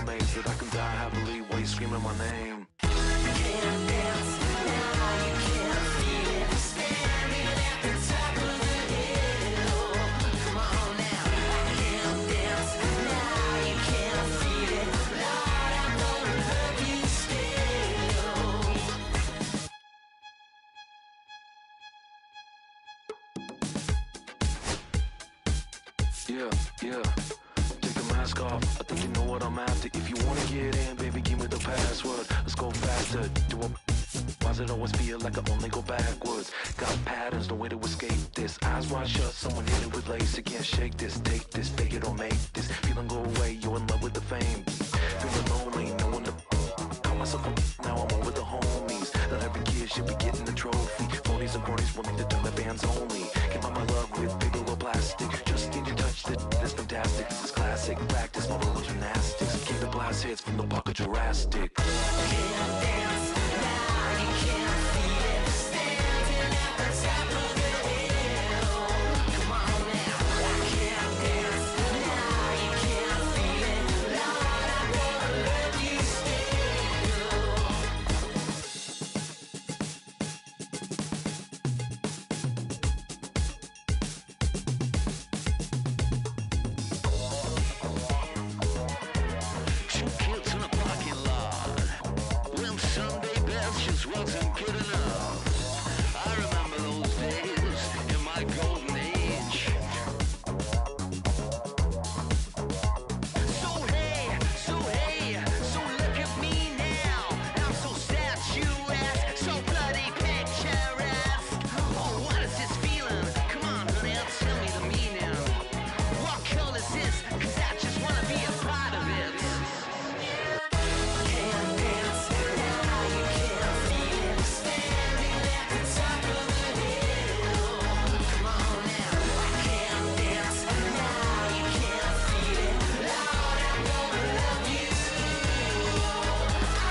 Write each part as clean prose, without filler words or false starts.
amazed that I can die happily while you're screaming my name. Can't dance now, you can't feel it. Standing at the top of the hill. Come on now. I can't dance now, you can't feel it. Lord, I'm gonna love you still. Yeah, yeah. Take the mask off. I think you know what I'm after. If you wanna get in, baby, give me the password. Let's go faster. Do a why does it always feel like I only go backwards? Got patterns, no way to escape this. Eyes wide shut, someone hit it with lace. You can't shake this, take this, fake it or make this. Feeling go away, you're in love with the fame. Feeling lonely, no one to call myself a now I'm over the homies. That every kid should be getting a trophy. Phonies and cronies willing to turn their bands only. Give out my love with paper or plastic. Just need to touch that's fantastic. This is classic practice, my role gymnastics. Keep the blast hits from the pocket Jurassic. Can't dance now, you can't feel it. Standing at the top of the hill. Come on now. I can't dance now, you can't feel it. Lord, I'm gonna love you still. Two kids in a parking lot when Sunday best just wasn't good enough. I remember those days in my golden age. So look at me now. I'm so statuesque, so bloody picturesque. Oh, what is this feeling? Come on, honey, tell me the meaning. What color is this? 'Cause I just wanna be a part of it. Can't dance now, you can't feel it. Standing at the top of the hill. Come on now. I can't dance now, you can't feel it. Lord, I'm gonna love you.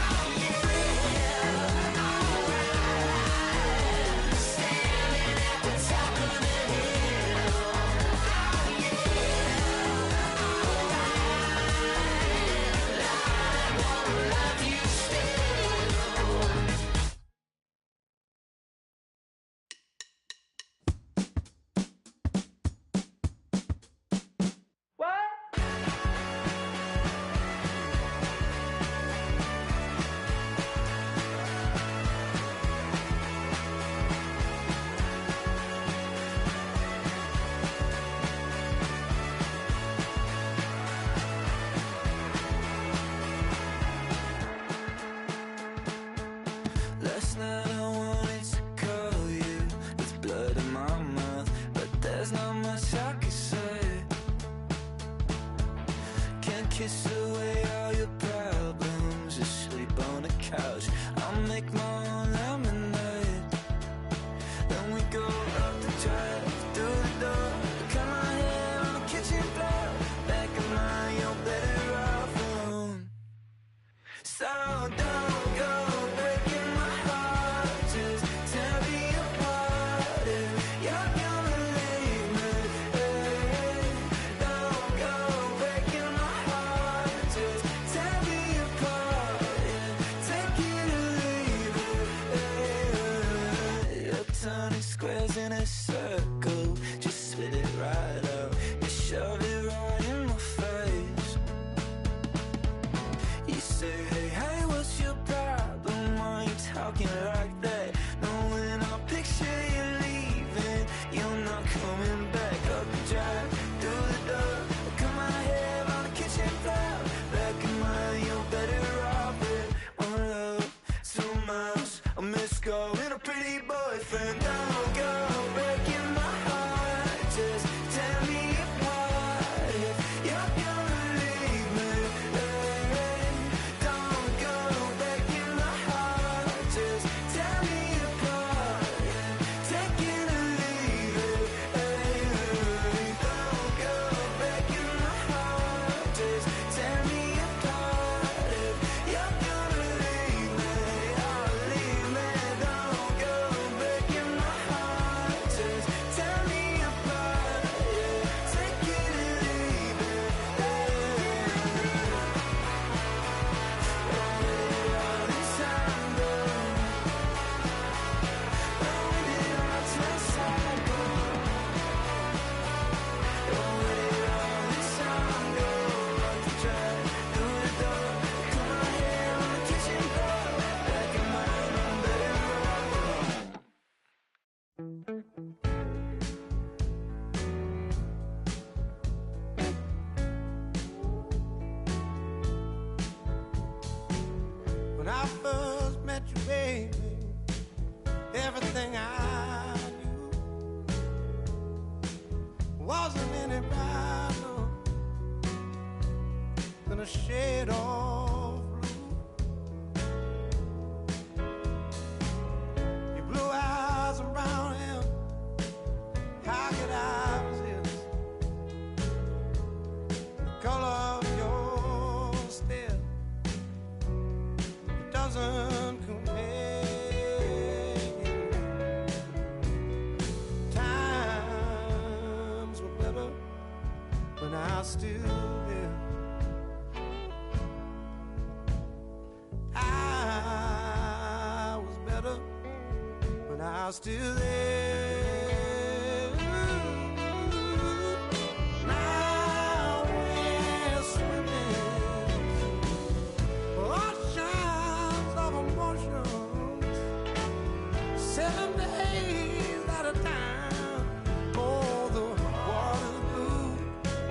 Oh yeah, alright. Standing at the top of the hill. Oh yeah, alright. Lord, I'm gonna love you still. Last night I wanted to call you with blood in my mouth, but there's not much I can say. Can't kiss away all your problems, just sleep on the couch. I'll make my own lemonade. Then we go up the drive, through the door, cut my hair on the kitchen floor. Back in mind, you're better off alone. So don't go breaking my heart, just tear me apart if you're gonna leave me. Don't go breaking my heart, just tear me apart, yeah. Take it or leave it. You're turning squares in a circle, just spit it right out. You shove it right in my face. You say, hey, hey, When I first met you, baby, everything I knew wasn't any brighter than a shade of blue. Your blue eyes and brown hair, how could I resist the color of your stare? It doesn't compare. Times were better when I was still there. I was better when I was still there. Now we're swimming oceans of emotions, 7 days at a time. Oh, the water's blue,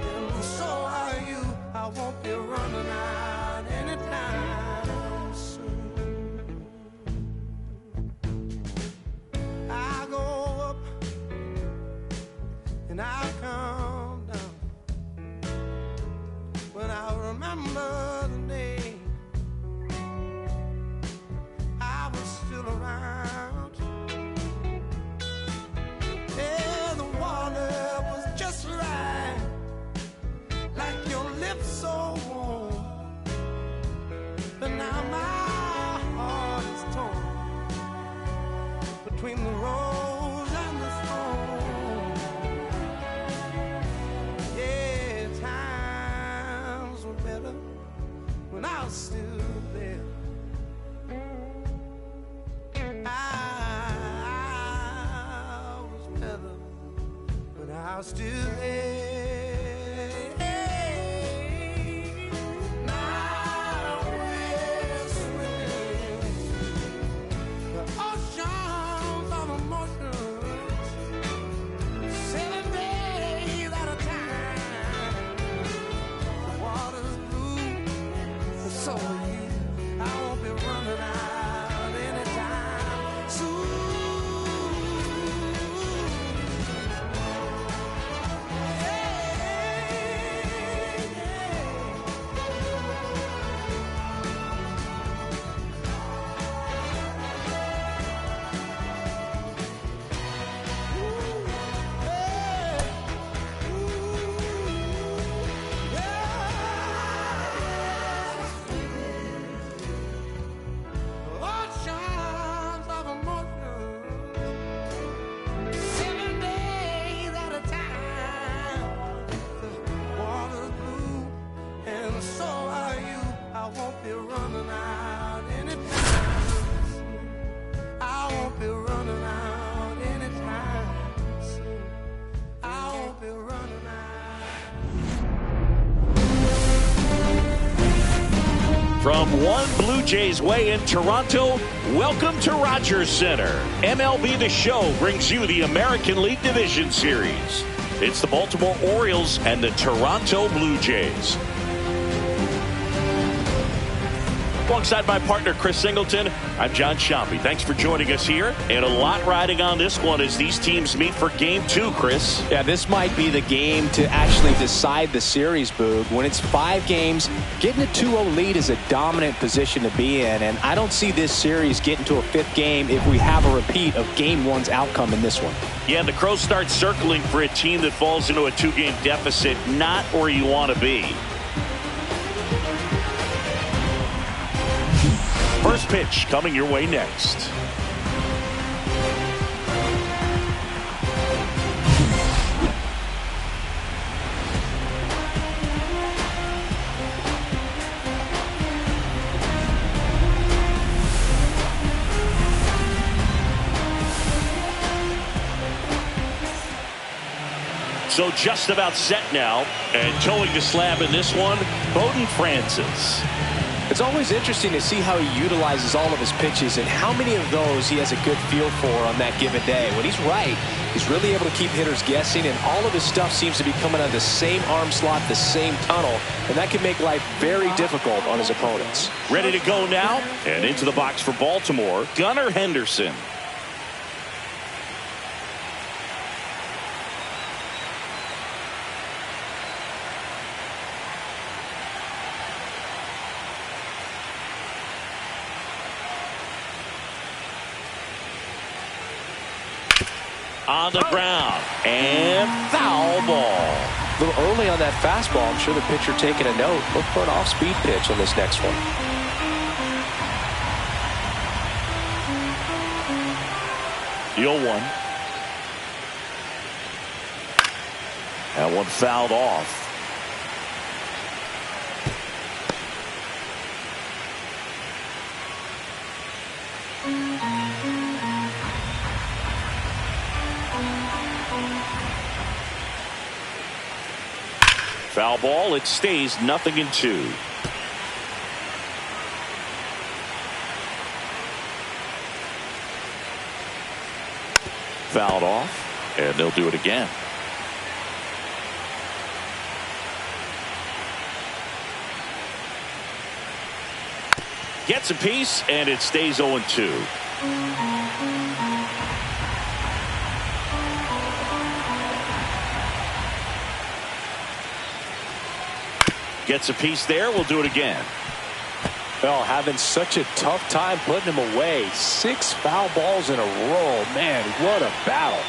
and so are you. I won't be running out anytime soon. I go up and I come down when I remember the day I was still around. Yeah, the water was just right, like your lips so warm. But now my heart is torn between the rose and the thorn. Yeah, times were better when I was still there. I was better when I was still there. Now we're swimming the oceans of emotions, 7 days at a time. The water's blue, and so are you. I won't be running out anytime soon. Oceans of emotions, 7 days at a time. The water's blue, and so are you. I won't be running out anytime soon. I won't be running out anytime soon. I won't be running out. From one Blue Jays way in Toronto, welcome to Rogers Center. MLB The Show brings you the American League Division Series. It's the Baltimore Orioles and the Toronto Blue Jays. Alongside my partner, Chris Singleton, I'm John Sciampi. Thanks for joining us here. And a lot riding on this one as these teams meet for Game 2, Chris. Yeah, this might be the game to actually decide the series, Boog. When it's 5 games, getting a 2-0 lead is a dominant position to be in. And I don't see this series getting to a 5th game if we have a repeat of Game 1's outcome in this one. Yeah, the Crows start circling for a team that falls into a 2-game deficit, not where you want to be. First pitch coming your way next. So just about set now, and towing the slab in this one, Bowden Francis. It's always interesting to see how he utilizes all of his pitches and how many of those he has a good feel for on that given day. When he's right, He's really able to keep hitters guessing, and all of his stuff seems to be coming out of the same arm slot, the same tunnel, and that can make life very difficult on his opponents. Ready to go now, and into the box for Baltimore, Gunnar Henderson. On the ground, and foul ball. A little early on that fastball. I'm sure the pitcher taking a note. Look for an off-speed pitch on this next one. 0-1. That one fouled off. Foul ball. It stays 0-2. Fouled off, and they'll do it again. Gets a piece, and it stays 0-2. Gets a piece there. We'll do it again. Well, having such a tough time putting him away. 6 foul balls in a row. Man, what a battle.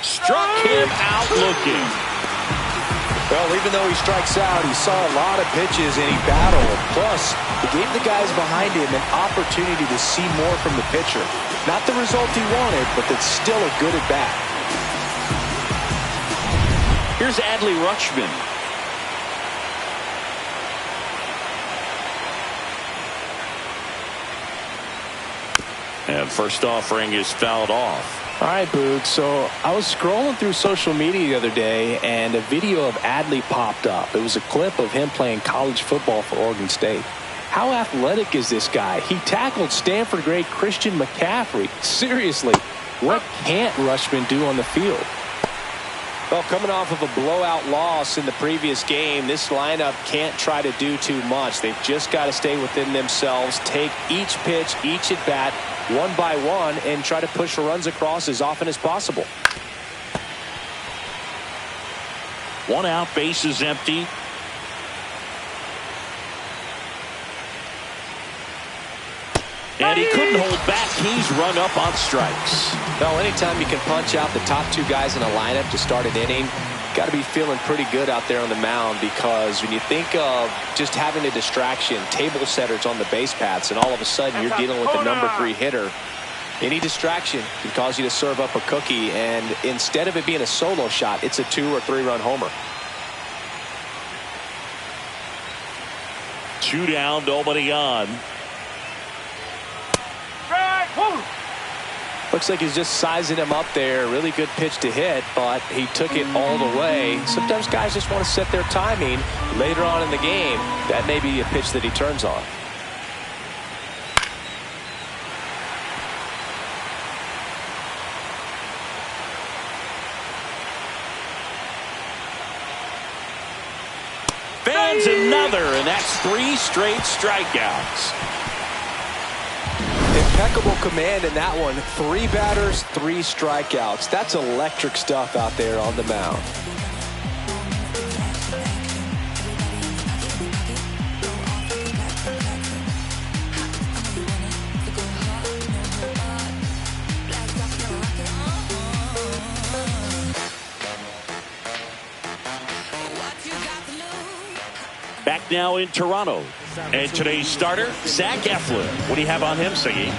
Struck him out looking. Well, even though he strikes out, he saw a lot of pitches and he battled. Plus, he gave the guys behind him an opportunity to see more from the pitcher. Not the result he wanted, but that's still a good at bat. Here's Adley Rutschman. And first offering is fouled off. All right, Boog. So I was scrolling through social media the other day, and a video of Adley popped up. It was a clip of him playing college football for Oregon State. How athletic is this guy? He tackled Stanford great Christian McCaffrey. Seriously, what can't Rutschman do on the field? Well, coming off of a blowout loss in the previous game, this lineup can't try to do too much. They've just got to stay within themselves, take each pitch, each at bat, one by one, and try to push runs across as often as possible. 1 out, base is empty. And he couldn't hold back. He's rung up on strikes. Well, anytime you can punch out the top 2 guys in a lineup to start an inning, got to be feeling pretty good out there on the mound, because when you think of just having a distraction, table setters on the base paths, and all of a sudden you're dealing with the number 3 hitter, any distraction can cause you to serve up a cookie, and instead of it being a solo shot, it's a 2 or 3 run homer. 2 down, nobody on. Looks like he's just sizing him up there. Really good pitch to hit, but he took it all the way. Sometimes guys just want to set their timing later on in the game. That may be a pitch that he turns on. Fans another, and that's 3 straight strikeouts. Impeccable command in that one. 3 batters, 3 strikeouts. That's electric stuff out there on the mound. Back now in Toronto. And today's starter, Zach Eflin. What do you have on him, Siggy?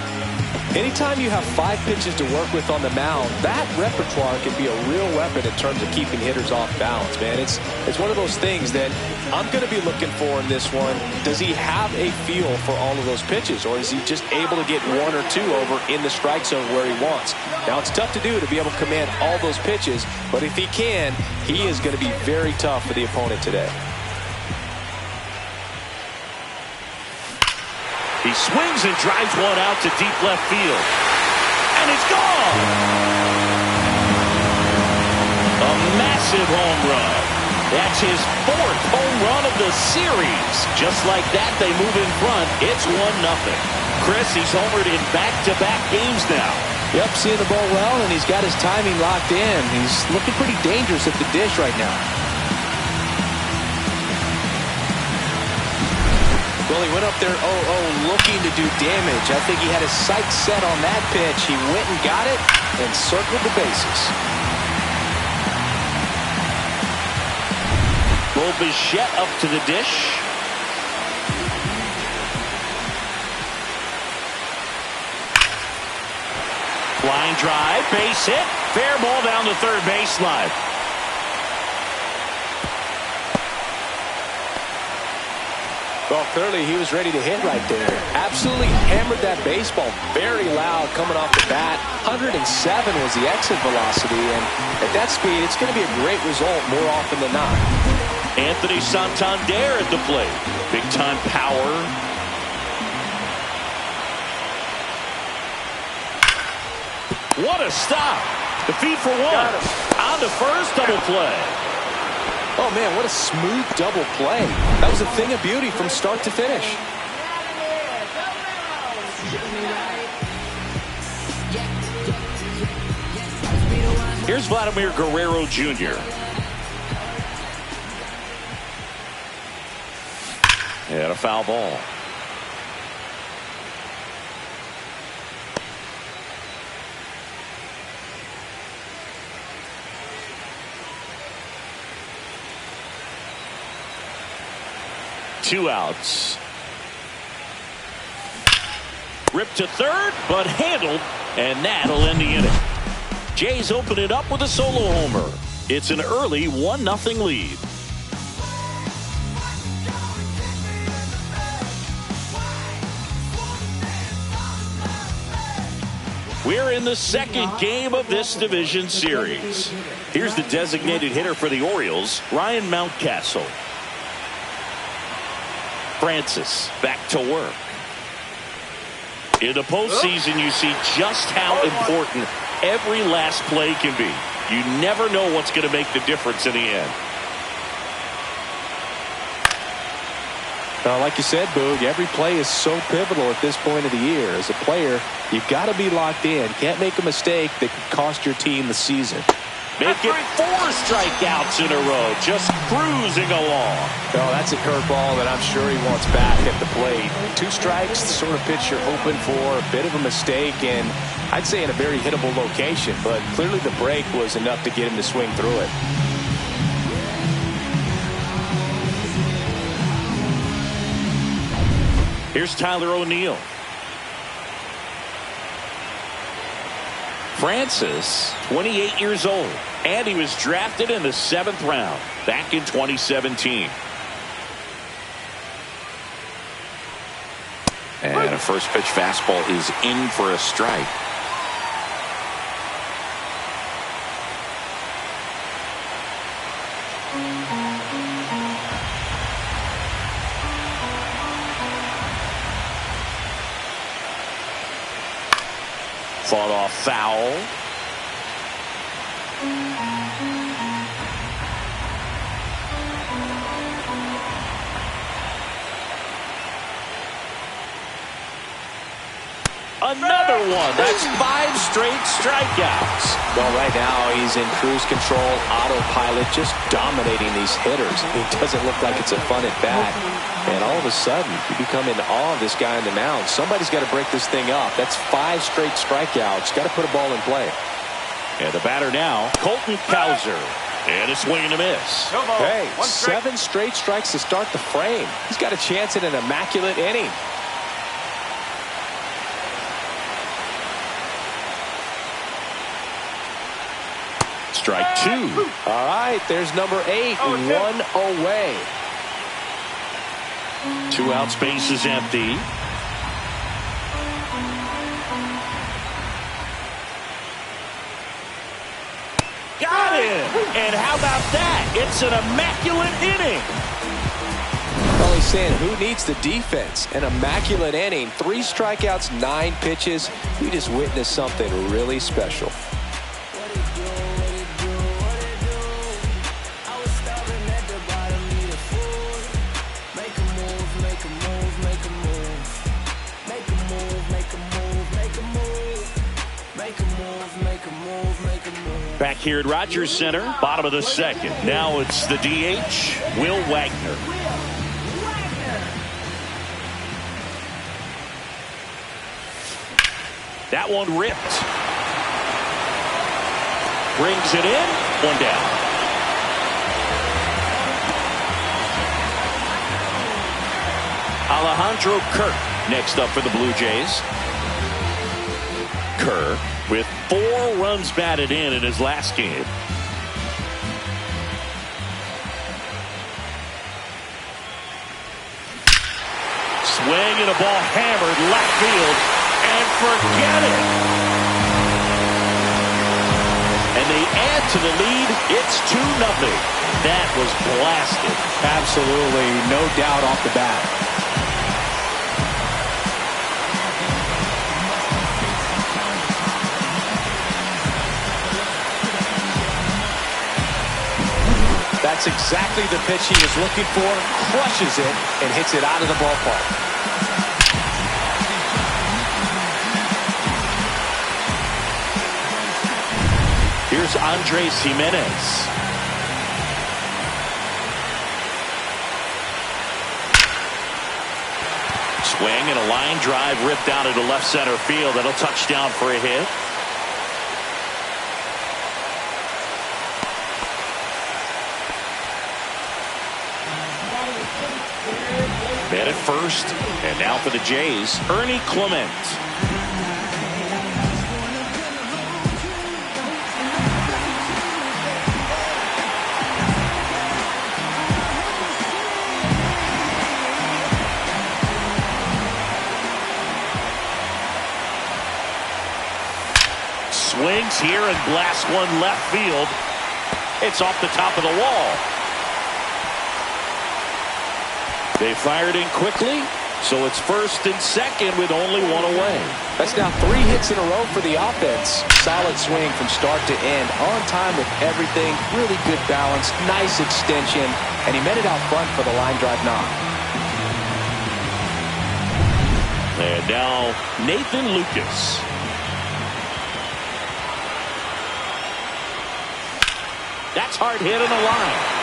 Anytime you have 5 pitches to work with on the mound, that repertoire can be a real weapon in terms of keeping hitters off balance, man. It's one of those things that I'm going to be looking for in this one. Does he have a feel for all of those pitches, or is he just able to get 1 or 2 over in the strike zone where he wants? Now, it's tough to do to be able to command all those pitches, but if he can, he is going to be very tough for the opponent today. He swings and drives one out to deep left field. and it's gone. A massive home run. That's his 4th home run of the series. Just like that, they move in front. It's 1-0. Chris, he's homered in back-to-back games now. Yep, seeing the ball well, and he's got his timing locked in. He's looking pretty dangerous at the dish right now. Well, he went up there 0-0 looking to do damage. I think he had his sights set on that pitch. He went and got it and circled the bases. Bichette up to the dish. Line drive, base hit, fair ball down the third baseline. Well, clearly he was ready to hit right there. Absolutely hammered that baseball very loud coming off the bat. 107 was the exit velocity, and at that speed, it's going to be a great result more often than not. Anthony Santander at the plate. Big-time power. What a stop. The feed for one. On to first, double play. Oh, man, what a smooth double play. That was a thing of beauty from start to finish. Here's Vladimir Guerrero Jr. And a foul ball. Two outs. Ripped to third, but handled, and that'll end the inning. Jays open it up with a solo homer. It's an early 1-0 lead. We're in the second game of this division series. Here's the designated hitter for the Orioles, Ryan Mountcastle. Francis back to work. In the postseason, you see just how important every last play can be. You never know what's going to make the difference in the end. Like you said, Boog, every play is so pivotal at this point of the year. As a player, you've got to be locked in. Can't make a mistake that could cost your team the season. Make it 4 strikeouts in a row, just cruising along. Oh, that's a curveball that I'm sure he wants back at the plate. 2 strikes, the sort of pitch you're hoping for, a bit of a mistake, and I'd say in a very hittable location, but clearly the break was enough to get him to swing through it. Here's Tyler O'Neill. Francis, 28 years old, and he was drafted in the 7th round back in 2017. And a first pitch fastball is in for a strike. Fought off foul. Another one. That's 5 straight strikeouts. Well, right now he's in cruise control, autopilot, just dominating these hitters. It doesn't look like it's a fun at bat. And all of a sudden, you become in awe of this guy on the mound. Somebody's got to break this thing up. That's 5 straight strikeouts. Got to put a ball in play. And the batter now, Colton Cowser. And a swing and a miss. Hey, 7 straight strikes to start the frame. He's got a chance at an immaculate inning. Strike 2. All right, there's number 8, 1 away. 2 outs, base is empty. Got him! And how about that? It's an immaculate inning. Well, he always saying, who needs the defense? An immaculate inning, 3 strikeouts, 9 pitches. We just witnessed something really special. Back here at Rogers Center, bottom of the second. Now it's the DH, Will Wagner. That one ripped. Brings it in. 1 down. Alejandro Kirk next up for the Blue Jays. Kerr with 4 runs batted in his last game. Swing and a ball hammered left field, and forget it. And they add to the lead. It's 2-0. That was blasted. Absolutely, no doubt off the bat. That's exactly the pitch he was looking for. Crushes it and hits it out of the ballpark. Here's Andres Jimenez. Swing and a line drive ripped out into left center field. That'll touch down for a hit. Man at first, and now for the Jays, Ernie Clement. Swings here and blasts one left field. It's off the top of the wall. They fired in quickly, so it's first and second with only 1 away. That's now 3 hits in a row for the offense. Solid swing from start to end. On time with everything. Really good balance. Nice extension. And he met it out front for the line drive knock. And now Nathan Lucas. That's hard hit on the line.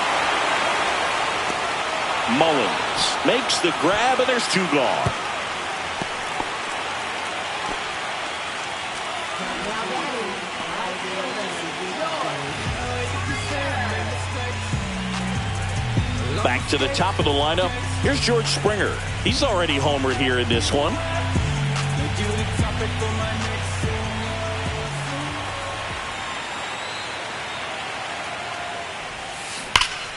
Mullins makes the grab, and there's 2 gone. Back to the top of the lineup. Here's George Springer. He's already homered here in this one.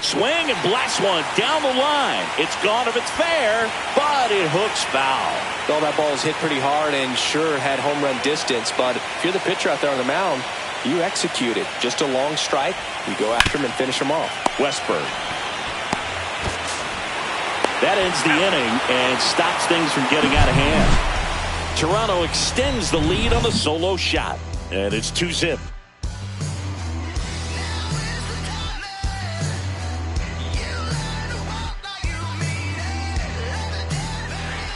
Swing and blast one down the line. It's gone if it's fair, but it hooks foul. Well, that ball is hit pretty hard and sure had home run distance, but if you're the pitcher out there on the mound, you execute it. Just a long strike. You go after him and finish him off. Westberg. That ends the inning and stops things from getting out of hand. Toronto extends the lead on the solo shot, and it's 2-0.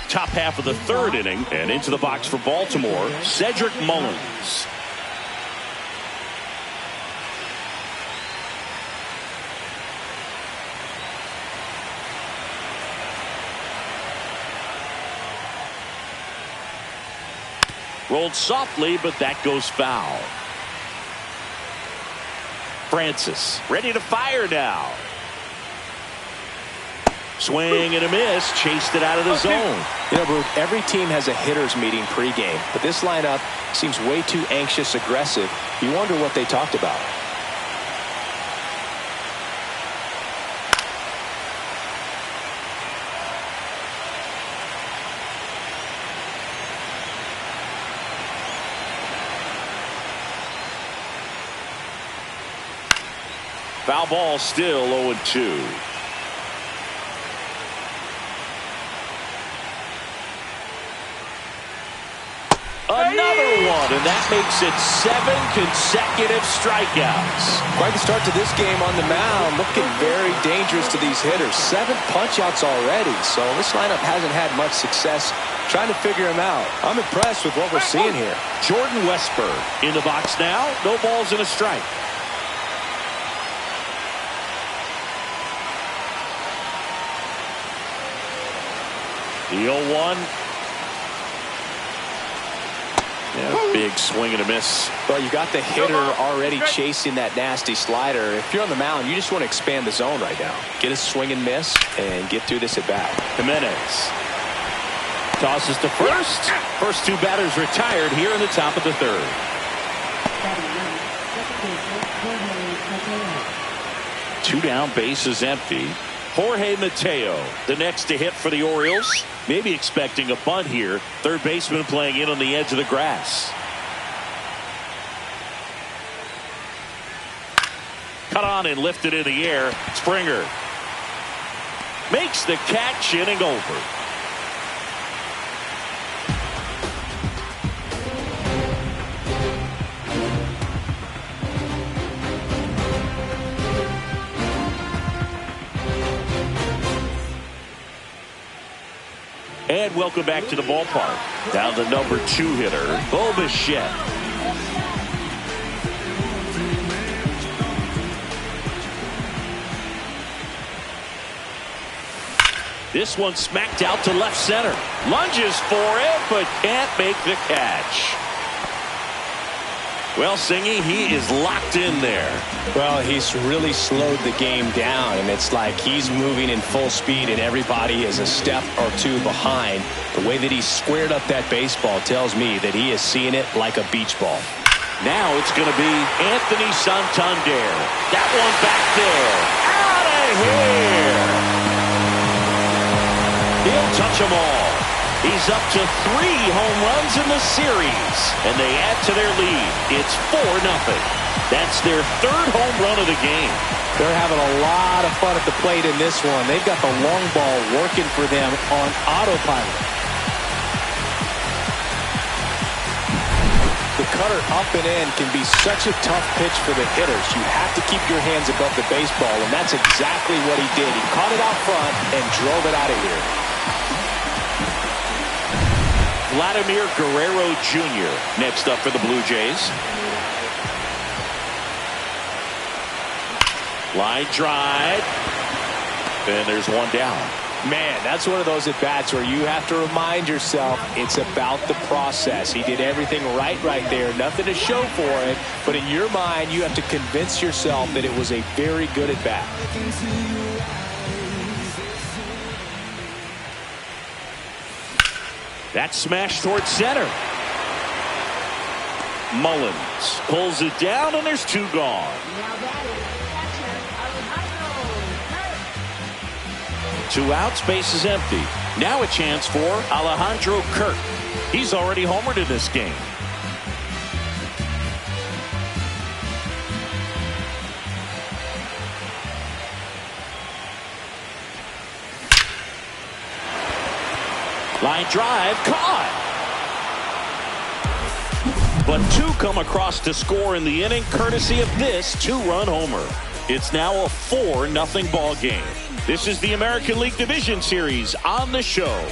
Top half of the 3rd inning, and into the box for Baltimore, Cedric Mullins. Rolled softly, but that goes foul. Francis ready to fire now. Swing and a miss, chased it out of the zone. You know, Bruce, every team has a hitters meeting pregame, but this lineup seems way too anxious, aggressive. You wonder what they talked about. Foul ball, still 0-2. Another one, and that makes it 7 consecutive strikeouts. Quite the start to this game on the mound. Looking very dangerous to these hitters. 7 punch-outs already, so this lineup hasn't had much success trying to figure him out. I'm impressed with what we're seeing here. Jordan Westburg in the box now. No balls and a strike. The 0-1. Yeah, big swing and a miss. Well, you got the hitter already chasing that nasty slider. If you're on the mound, you just want to expand the zone right now. Get a swing and miss and get through this at bat. Jimenez tosses to first. First 2 batters retired here in the top of the 3rd. Two down, bases empty. Jorge Mateo, the next to hit for the Orioles. Maybe expecting a bunt here. Third baseman playing in on the edge of the grass. Cut on and lifted in the air. Springer makes the catch, inning over. And welcome back to the ballpark. Down the number 2 hitter, Bo Bichette. This one smacked out to left center. Lunges for it, but can't make the catch. Well, Singy, he is locked in there. Well, he's really slowed the game down, and it's like he's moving in full speed, and everybody is a step or 2 behind. The way that he squared up that baseball tells me that he is seeing it like a beach ball. Now it's going to be Anthony Santander. That one back there. Out of here. He'll touch them all. He's up to 3 home runs in the series, and they add to their lead. It's 4-0. That's their 3rd home run of the game. They're having a lot of fun at the plate in this one. They've got the long ball working for them on autopilot. The cutter up and in can be such a tough pitch for the hitters. You have to keep your hands above the baseball, and that's exactly what he did. He caught it out front and drove it out of here. Vladimir Guerrero Jr. next up for the Blue Jays. Line drive. And there's one down. Man, that's one of those at-bats where you have to remind yourself it's about the process. He did everything right there. Nothing to show for it. But in your mind, you have to convince yourself that it was a very good at-bat. That smash towards center. Mullins pulls it down, and there's 2 gone. 2 outs, base is empty. Now a chance for Alejandro Kirk. He's already homered in this game. Line drive, caught. But 2 come across to score in the inning, courtesy of this 2-run homer. It's now a 4-0 ball game. This is the American League Division Series on the show.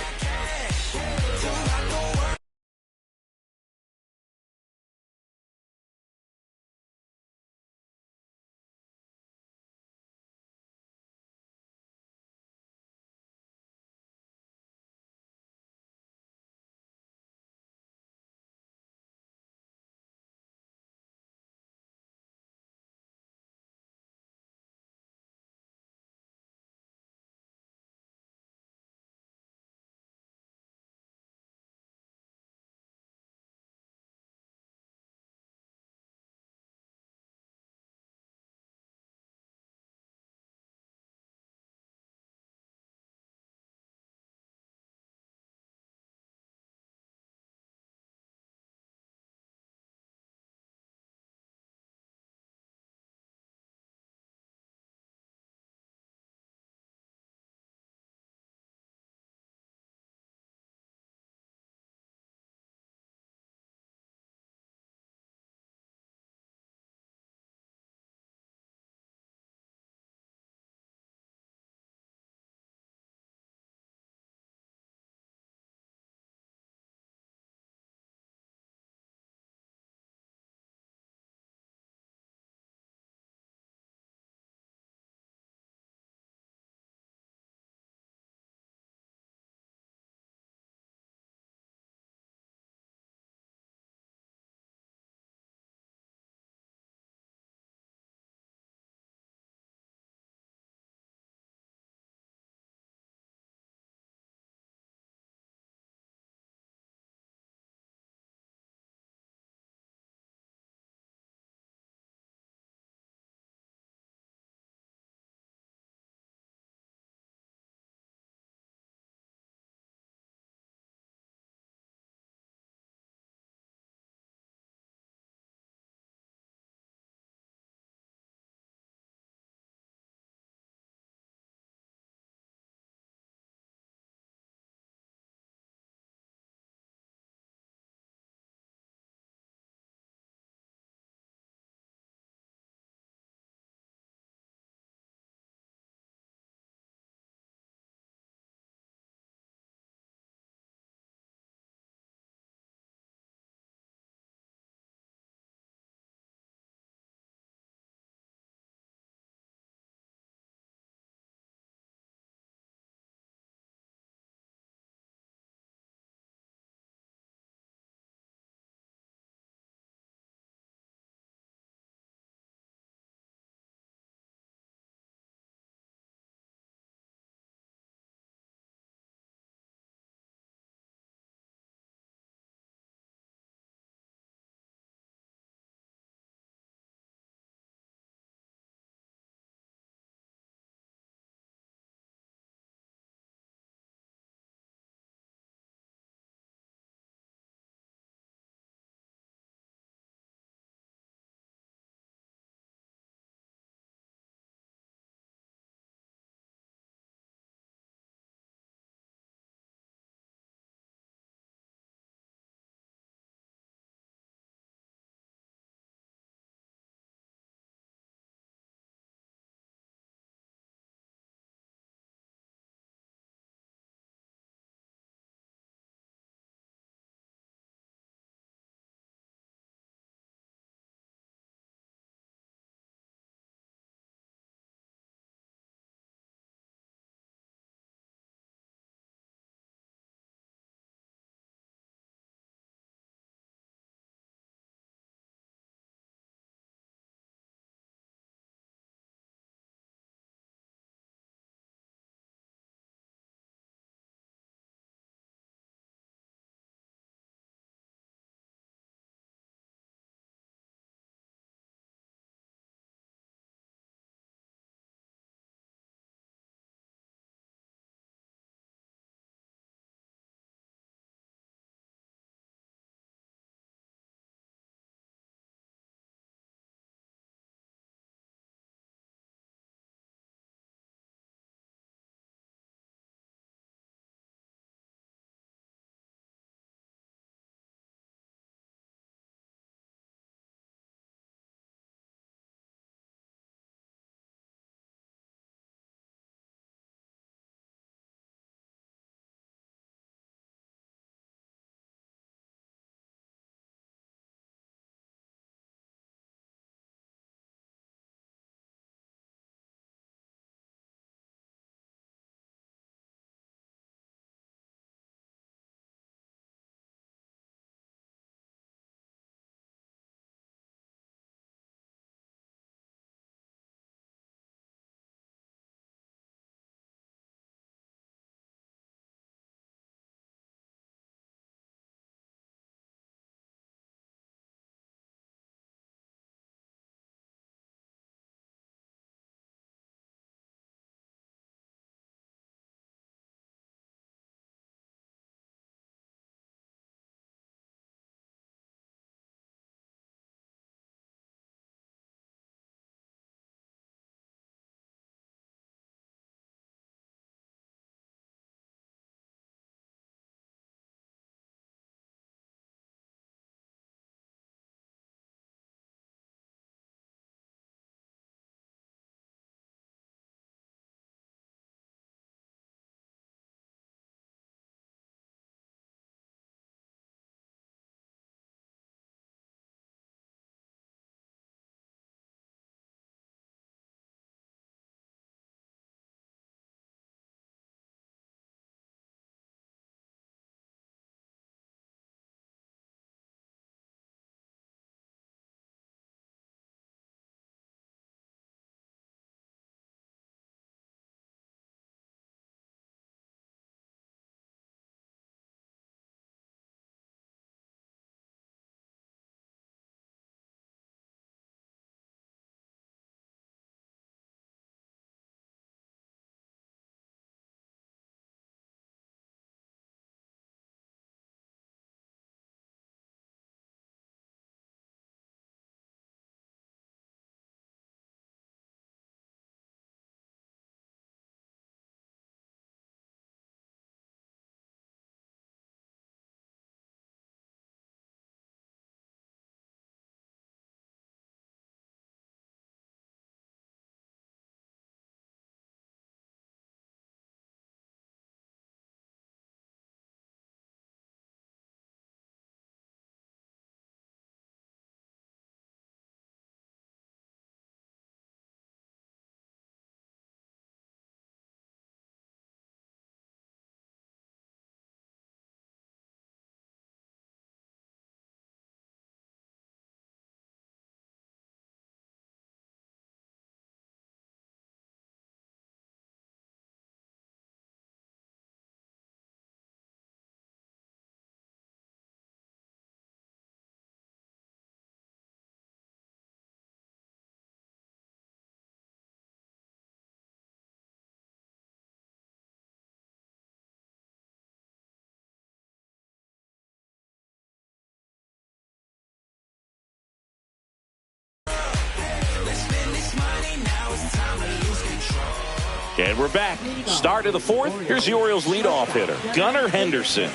And we're back. Start of the fourth. Here's the Orioles leadoff hitter, Gunnar Henderson.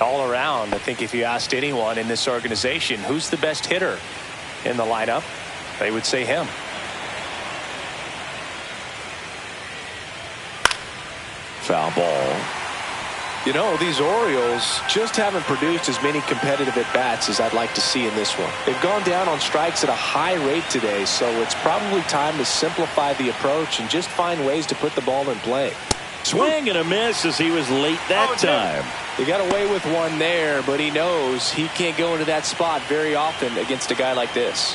All around, I think if you asked anyone in this organization who's the best hitter in the lineup, they would say him. Foul ball. You know, these Orioles just haven't produced as many competitive at-bats as I'd like to see in this one. They've gone down on strikes at a high rate today, so it's probably time to simplify the approach and just find ways to put the ball in play. Swing and a miss as he was late that time. He got away with one there, but he knows he can't go into that spot very often against a guy like this.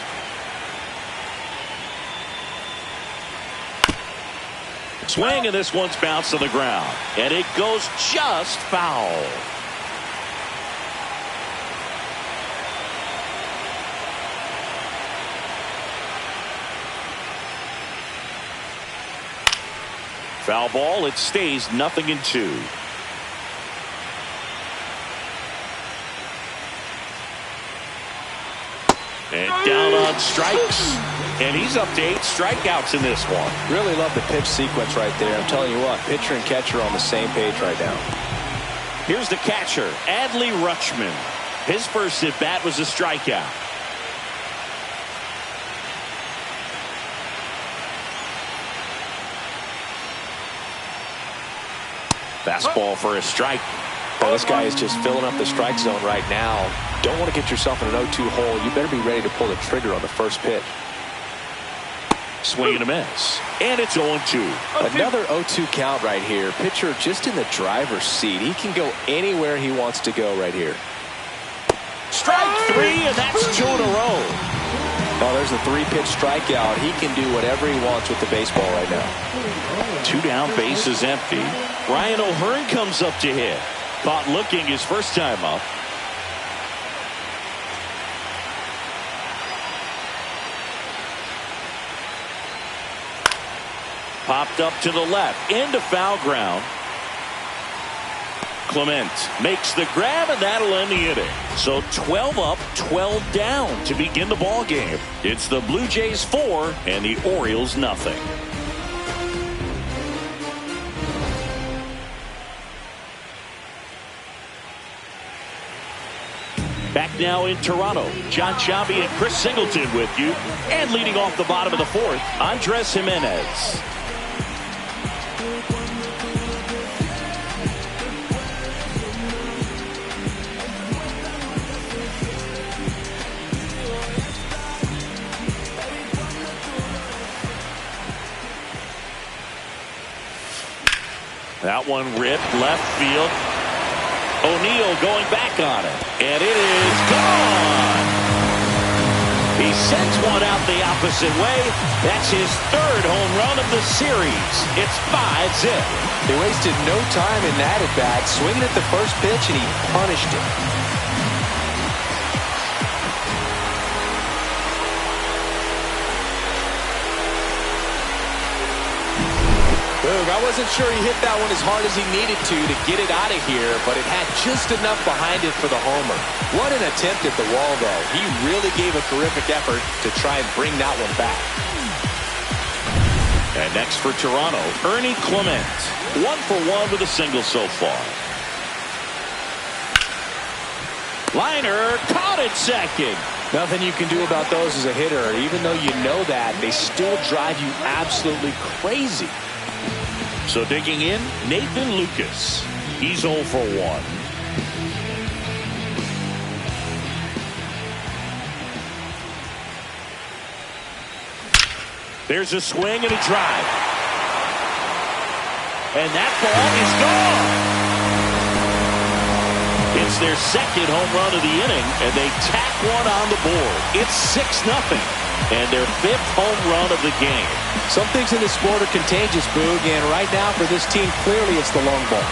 Swing, and this one's bounced to the ground. And it goes just foul. Foul ball. It stays 0-2. And down on strikes. And he's up to 8 strikeouts in this one. Really love the pitch sequence right there. I'm telling you what, pitcher and catcher are on the same page right now. Here's the catcher, Adley Rutschman. His first at bat was a strikeout. Fastball for a strike. Well, this guy is just filling up the strike zone right now. Don't want to get yourself in an 0-2 hole. You better be ready to pull the trigger on the first pitch. Swing and a miss. And it's 0-2. Another 0-2 count right here. Pitcher just in the driver's seat. He can go anywhere he wants to go right here. Strike 3, and that's 2 in a row. Oh, there's a 3-pitch strikeout. He can do whatever he wants with the baseball right now. 2 down, base is empty. Ryan O'Hearn comes up to hit. Caught looking his first time up. Popped up to the left, into foul ground. Clement makes the grab, and that'll end the inning. So 12 up, 12 down to begin the ball game. It's the Blue Jays 4 and the Orioles nothing. Back now in Toronto, John Sciambi and Chris Singleton with you. And leading off the bottom of the fourth, Andres Jimenez. That one ripped left field. O'Neill going back on it. And it is gone. He sends one out the opposite way. That's his 3rd home run of the series. It's 5-0. He wasted no time in that at bat, swinging at the first pitch, and he punished it. I wasn't sure he hit that one as hard as he needed to get it out of here, but it had just enough behind it for the homer. What an attempt at the wall, though. He really gave a terrific effort to try and bring that one back. And next for Toronto, Ernie Clement. 1 for 1 with a single so far. Liner caught at second. Nothing you can do about those as a hitter. Even though you know that, they still drive you absolutely crazy. So digging in, Nathan Lucas. He's 0 for 1. There's a swing and a drive. And that ball is gone. It's their 2nd home run of the inning, and they tack one on the board. It's 6-0. And their 5th home run of the game. Some things in this sport are contagious, Boog, and right now for this team, clearly it's the long ball.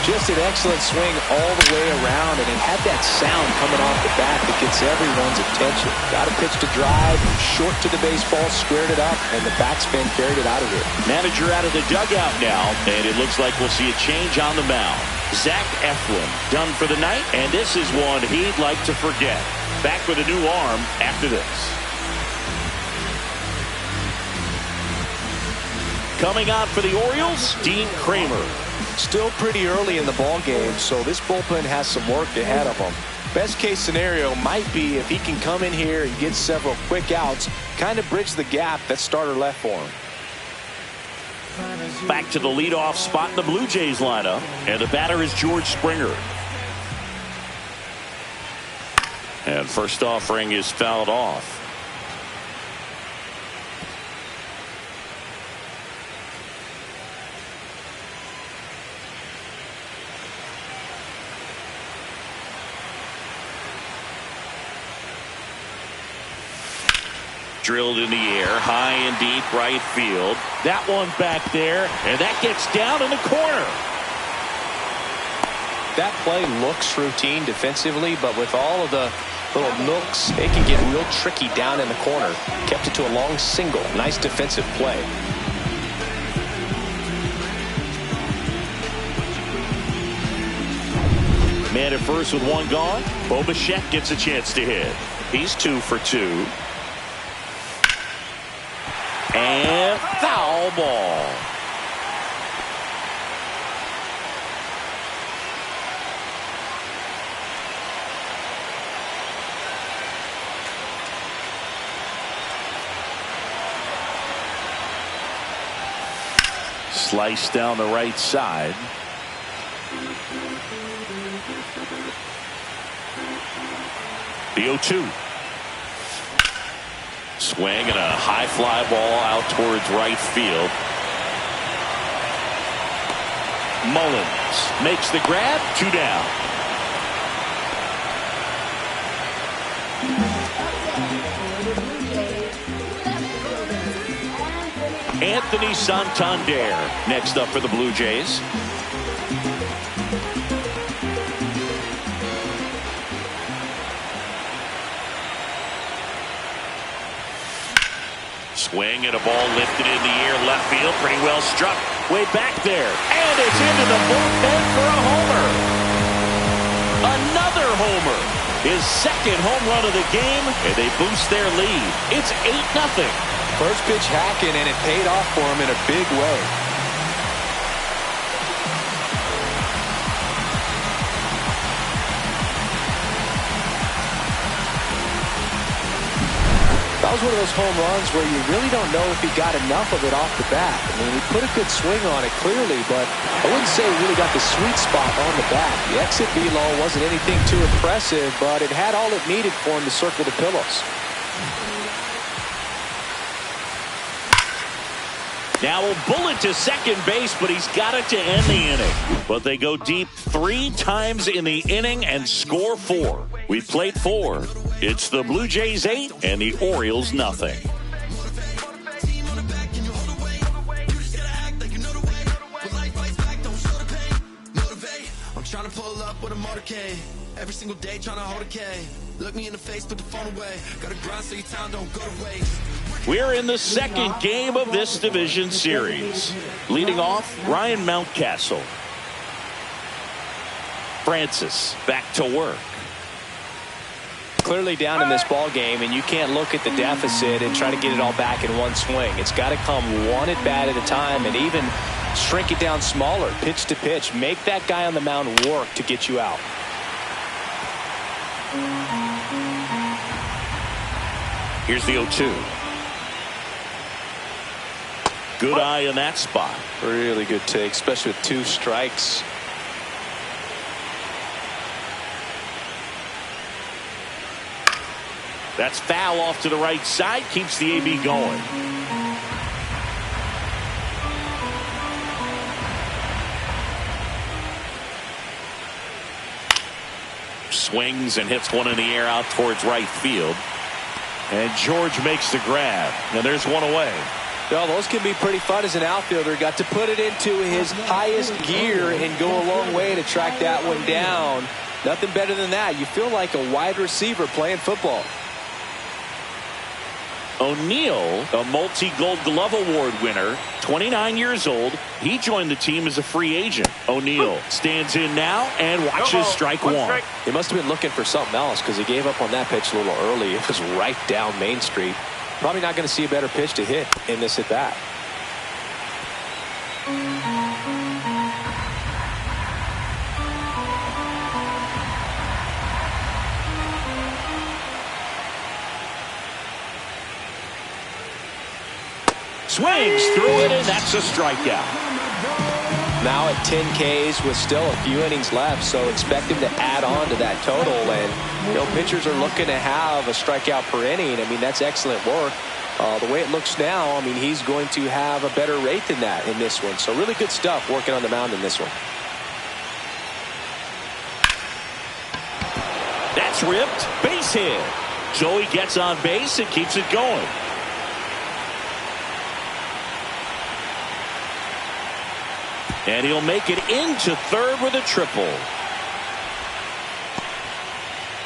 Just an excellent swing all the way around, and it had that sound coming off the bat that gets everyone's attention. Got a pitch to drive, short to the baseball, squared it up, and the backspin carried it out of here. Manager out of the dugout now, and it looks like we'll see a change on the mound. Zach Eflin done for the night, and this is one he'd like to forget. Back with a new arm after this. Coming on for the Orioles, Dean Kramer. Still pretty early in the ball game, so this bullpen has some work ahead of them. Best case scenario might be if he can come in here and get several quick outs, kind of bridge the gap that starter left for him. Back to the leadoff spot in the Blue Jays lineup, and the batter is George Springer. And first offering is fouled off. Drilled in the air, high and deep right field. That one back there, and that gets down in the corner. That play looks routine defensively, but with all of the little nooks, it can get real tricky down in the corner. Kept it to a long single. Nice defensive play. Man at first with one gone. Bo Bichette gets a chance to hit. He's 2 for 2. And foul ball. Slice down the right side. The 0-2. Swing and a high fly ball out towards right field. Mullins makes the grab. 2 down. Anthony Santander next up for the Blue Jays. Swing and a ball lifted in the air, left field, pretty well struck. Way back there, and it's into the bullpen for a homer. Another homer. His second home run of the game, and they boost their lead. It's 8-0. First pitch hacking, and it paid off for him in a big way. That was one of those home runs where you really don't know if he got enough of it off the bat. I mean, he put a good swing on it clearly, but I wouldn't say he really got the sweet spot on the bat. The exit velo wasn't anything too impressive, but it had all it needed for him to circle the pillows. Now a bullet to second base, but he's got it to end the inning. But they go deep 3 times in the inning and score 4. We played 4. It's the Blue Jays 8 and the Orioles 0. I'm trying to pull up with a motorcade. Every single day trying to hold a K. Look me in the face, put the phone away. Gotta grind so your time don't go to waste. We're in the second game of this division series. Leading off, Ryan Mountcastle. Francis back to work. Clearly down in this ball game, and you can't look at the deficit and try to get it all back in one swing. It's got to come one at bat at a time, and even shrink it down smaller, pitch to pitch. Make that guy on the mound work to get you out. Here's the 0-2. Good eye in that spot. Really good take, especially with 2 strikes. That's foul off to the right side. Keeps the AB going. Swings and hits one in the air out towards right field. And George makes the grab. Now there's one away. Well, those can be pretty fun as an outfielder. Got to put it into his highest gear and go a long way to track that one down. Nothing better than that. You feel like a wide receiver playing football. O'Neal, a multi-Gold Glove Award winner, 29 years old. He joined the team as a free agent. O'Neal stands in now and watches strike one. He must have been looking for something else because he gave up on that pitch a little early. It was right down Main Street. Probably not going to see a better pitch to hit in this at bat. Swings through it, and that's a strikeout. Now at 10 Ks with still a few innings left, so expect him to add on to that total. And, you know, pitchers are looking to have a strikeout per inning. I mean, that's excellent work. The way it looks now, I mean, he's going to have a better rate than that in this one. So really good stuff working on the mound in this one. That's ripped. Base hit. Joey gets on base and keeps it going. And he'll make it into third with a triple.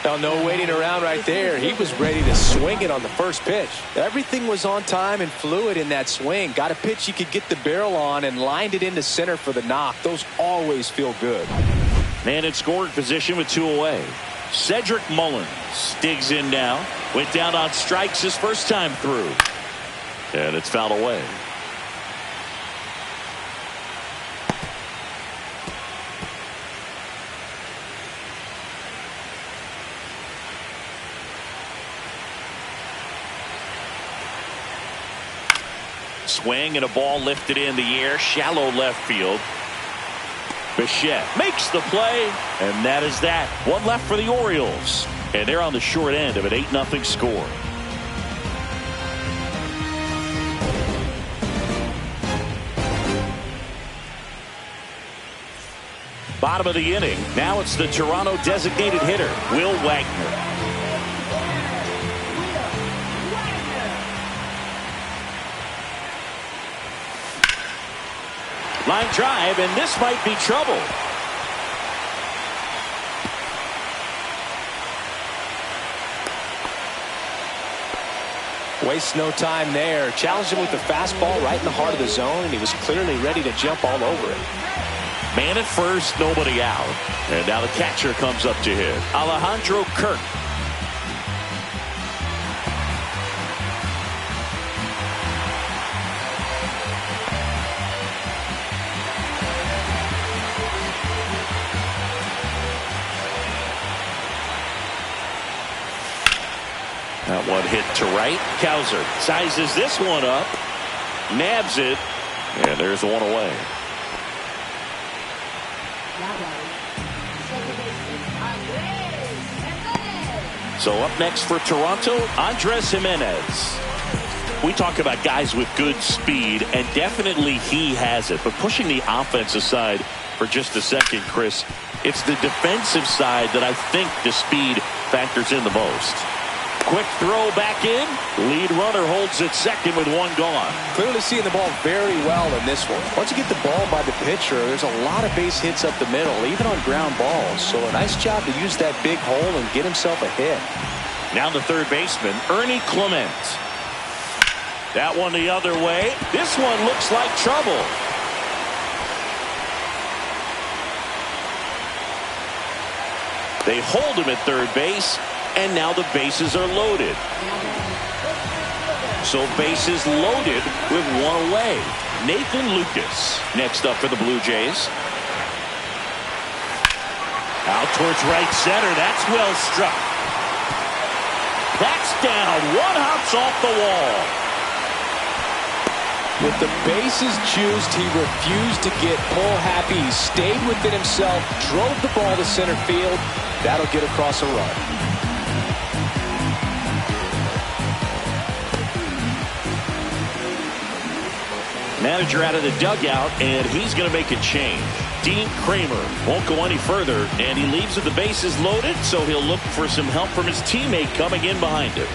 Now, no waiting around right there. He was ready to swing it on the first pitch. Everything was on time and fluid in that swing. Got a pitch you could get the barrel on and lined it into center for the knock. Those always feel good. Man in scoring position with 2 away. Cedric Mullins digs in now. Went down on strikes his first time through. And it's fouled away. Swing and a ball lifted in the air, shallow left field. Bichette makes the play, and that is that. One left for the Orioles, and they're on the short end of an 8-0 score. Bottom of the inning. Now it's the Toronto designated hitter, Will Wagner. Line drive, and this might be trouble. Wastes no time there. Challenged him with the fastball right in the heart of the zone, and he was clearly ready to jump all over it. Man at first, nobody out. And now the catcher comes up to hit. Alejandro Kirk. That one hit to right. Kowser sizes this one up. Nabs it. And there's one away. So up next for Toronto, Andres Jimenez. We talk about guys with good speed, and definitely he has it. But pushing the offense aside for just a second, Chris, it's the defensive side that I think the speed factors in the most. Quick throw back in. Lead runner holds it second with one gone. Clearly seeing the ball very well in this one. Once you get the ball by the pitcher, there's a lot of base hits up the middle, even on ground balls. So a nice job to use that big hole and get himself a hit. Now the third baseman, Ernie Clement. That one the other way. This one looks like trouble. They hold him at third base. And now the bases are loaded. So bases loaded with one away. Nathan Lucas next up for the Blue Jays. Out towards right center. That's well struck. That's down. One hops off the wall. With the bases juiced, he refused to get pull happy. He stayed within himself, drove the ball to center field. That'll get across a run. Manager out of the dugout, and he's going to make a change. Dean Kramer won't go any further, and he leaves with the bases loaded, so he'll look for some help from his teammate coming in behind him.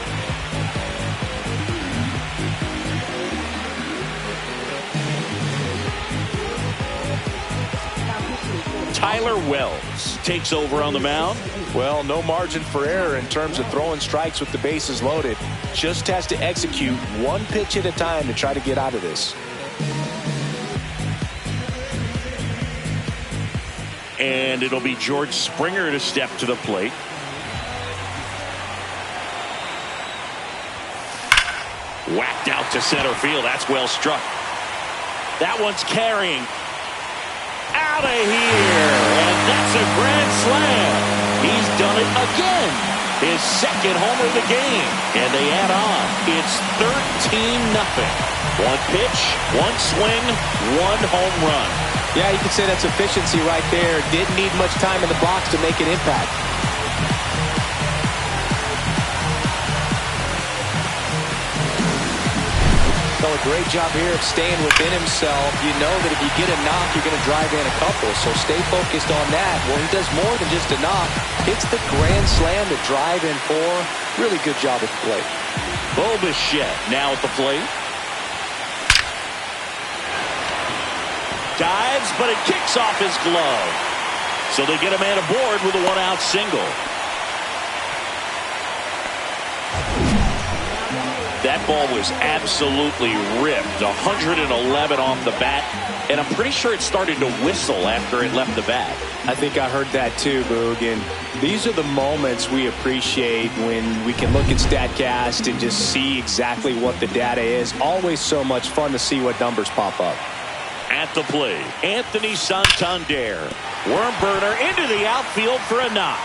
Tyler Wells takes over on the mound. Well, no margin for error in terms of throwing strikes with the bases loaded. Just has to execute one pitch at a time to try to get out of this. And it'll be George Springer to step to the plate. Whacked out to center field. That's well struck. That one's carrying. Out of here. And that's a grand slam. He's done it again. His second homer of the game. And they add on. It's 13-0. One pitch, one swing, one home run. Yeah, you could say that's efficiency right there. Didn't need much time in the box to make an impact. So a great job here of staying within himself. You know that if you get a knock, you're going to drive in a couple. So stay focused on that. Well, he does more than just a knock. Hits the grand slam to drive in 4. Really good job at the plate. Bo Bichette now at the plate. Dives, but it kicks off his glove. So they get a man aboard with a one-out single. That ball was absolutely ripped. 111 off the bat. And I'm pretty sure it started to whistle after it left the bat. I think I heard that too, Boog. And these are the moments we appreciate when we can look at StatCast and just see exactly what the data is. Always so much fun to see what numbers pop up. At the plate, Anthony Santander. Worm burner into the outfield for a knock.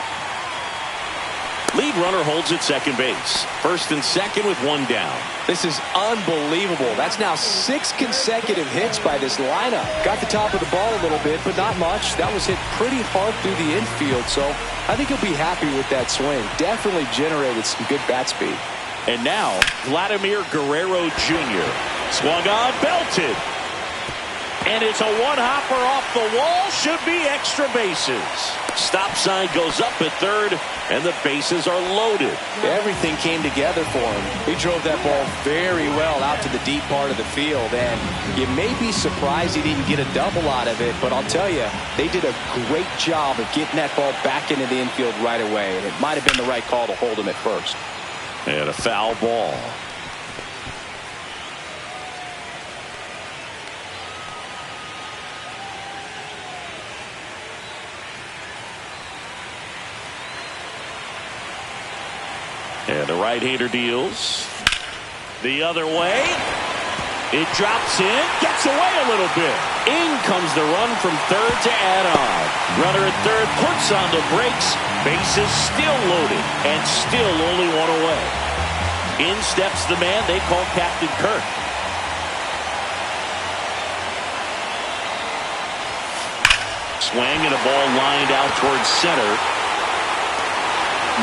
Lead runner holds at second base. First and second with one down. This is unbelievable. That's now 6 consecutive hits by this lineup. Got the top of the ball a little bit, but not much. That was hit pretty hard through the infield, so I think he'll be happy with that swing. Definitely generated some good bat speed. And now, Vladimir Guerrero Jr. Swung on, belted. And it's a one-hopper off the wall. Should be extra bases. Stop sign goes up at third, and the bases are loaded. Everything came together for him. He drove that ball very well out to the deep part of the field, and you may be surprised he didn't get a double out of it, but I'll tell you, they did a great job of getting that ball back into the infield right away, and it might have been the right call to hold him at first. And a foul ball. And the right-hander deals. The other way. It drops in. Gets away a little bit. In comes the run from third to add on. Runner at third puts on the brakes. Bases still loaded. And still only one away. In steps the man they call Captain Kirk. Swing and a ball lined out towards center.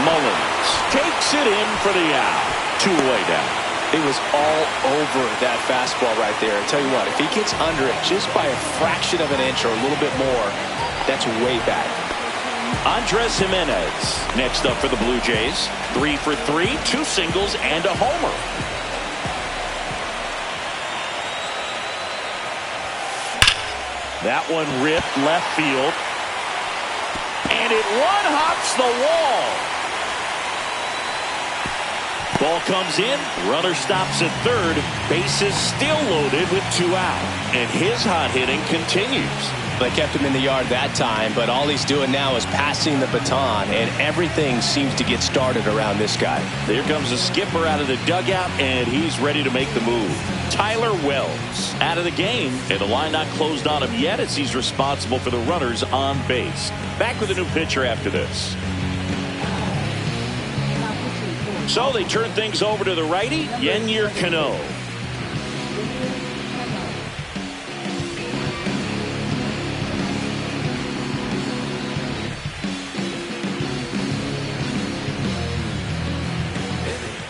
Mullins takes it in for the out. 2 away down. It was all over that fastball right there. I tell you what, if he gets under it just by a fraction of an inch or a little bit more, that's way back. Andres Jimenez next up for the Blue Jays. 3 for 3, 2 singles and a homer. That one ripped left field. And it one-hops the wall. Ball comes in. Runner stops at third. Bases still loaded with 2 out. And his hot hitting continues. They kept him in the yard that time, but all he's doing now is passing the baton, and everything seems to get started around this guy. There comes a skipper out of the dugout, and he's ready to make the move. Tyler Wells out of the game, and the line not closed on him yet as he's responsible for the runners on base. Back with a new pitcher after this. So they turn things over to the righty, Yennier Cano.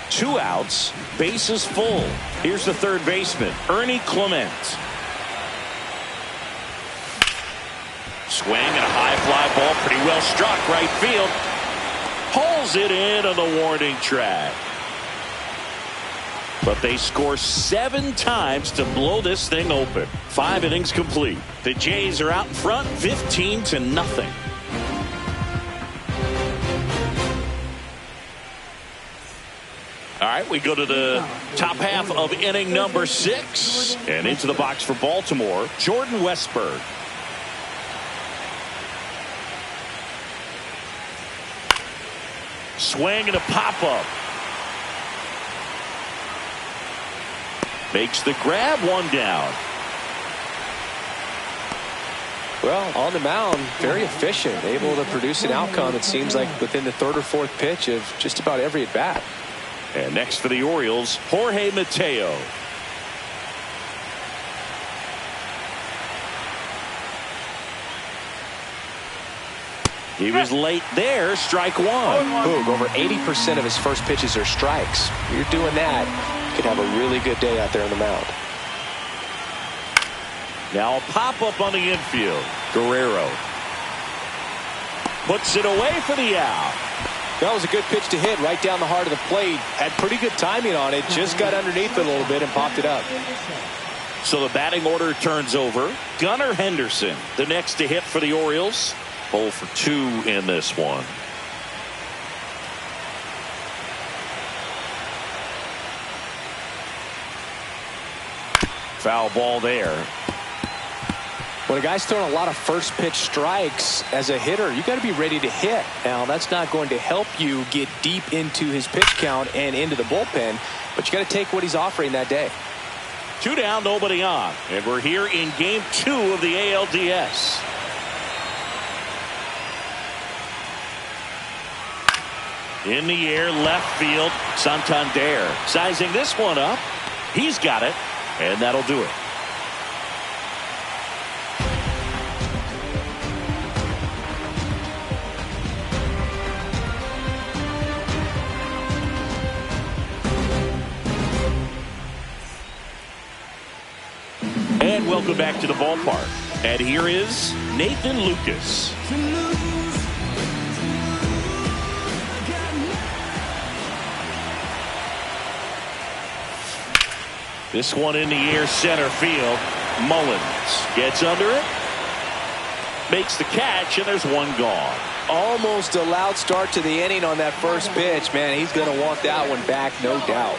Two outs, bases full. Here's the third baseman, Ernie Clement. Swing and a high fly ball, pretty well struck right field. Pulls it in on the warning track. But they score 7 times to blow this thing open. 5 innings complete. The Jays are out in front 15-0. All right, we go to the top half of inning number 6. And into the box for Baltimore, Jordan Westburg. Swing and a pop-up. Makes the grab, 1 down. Well, on the mound, very efficient, able to produce an outcome, it seems like, within the 3rd or 4th pitch of just about every at-bat. And next for the Orioles, Jorge Mateo. He was late there, strike 1. Boog, over 80% of his first pitches are strikes. You're doing that, you could have a really good day out there on the mound. Now a pop-up on the infield. Guerrero puts it away for the out. That was a good pitch to hit right down the heart of the plate. Had pretty good timing on it. Just got underneath it a little bit and popped it up. So the batting order turns over. Gunnar Henderson, the next to hit for the Orioles. 0 for 2 in this one. Foul ball there. When a guy's throwing a lot of first pitch strikes as a hitter, you got to be ready to hit. Now, that's not going to help you get deep into his pitch count and into the bullpen, but you got to take what he's offering that day. 2 down, nobody on. And we're here in game 2 of the ALDS. In the air, left field, Santander sizing this one up. He's got it, and that'll do it. And welcome back to the ballpark. And here is Nathan Lucas. This one in the air, center field. Mullins gets under it, makes the catch, and there's 1 gone. Almost a loud start to the inning on that first pitch. Man, he's going to want that one back, no doubt.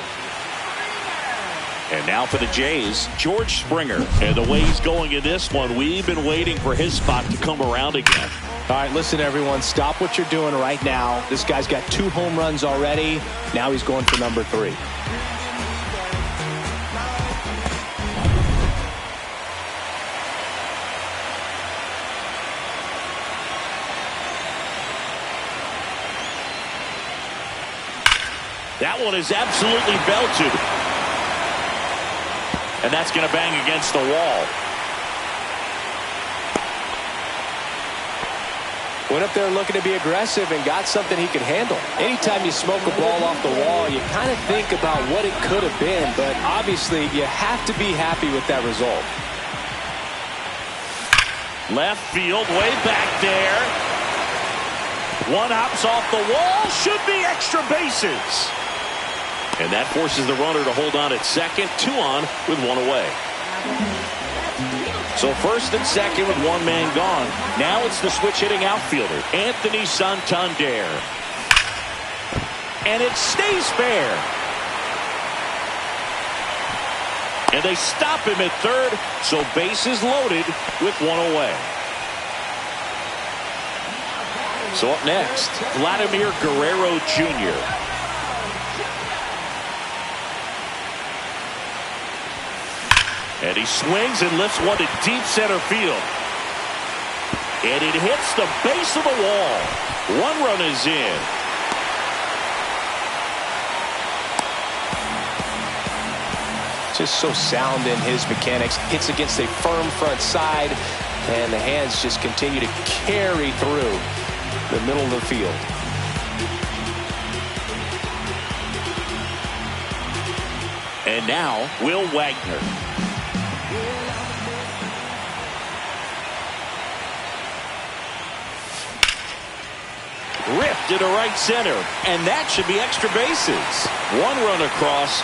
And now for the Jays, George Springer. And the way he's going in this one, we've been waiting for his spot to come around again. All right, listen, everyone, stop what you're doing right now. This guy's got 2 home runs already. Now he's going for number 3. That one is absolutely belted. And that's going to bang against the wall. Went up there looking to be aggressive and got something he could handle. Anytime you smoke a ball off the wall, you kind of think about what it could have been, but obviously you have to be happy with that result. Left field, way back there. 1 hops off the wall, should be extra bases. And that forces the runner to hold on at second. 2 on with 1 away. So first and second with 1 man gone. Now it's the switch hitting outfielder, Anthony Santander. And it stays fair. And they stop him at third, so bases loaded with 1 away. So up next, Vladimir Guerrero Jr. And he swings and lifts one to deep center field. And it hits the base of the wall. 1 run is in. Just so sound in his mechanics. Hits against a firm front side, and the hands just continue to carry through the middle of the field. And now, Will Wagner. Ripped into right center, and that should be extra bases. 1 run across,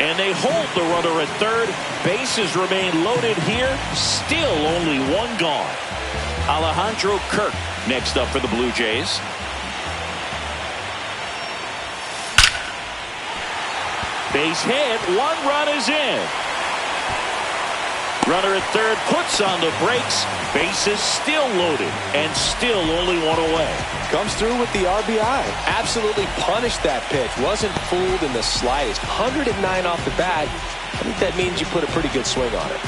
And they hold the runner at third. Bases remain loaded here. Still only one gone. Alejandro Kirk next up for the Blue Jays. Base hit. One run is in. Runner at third puts on the brakes. Bases still loaded and still only one away. Comes through with the RBI. Absolutely punished that pitch. Wasn't fooled in the slightest. 109 off the bat. I think that means you put a pretty good swing on it.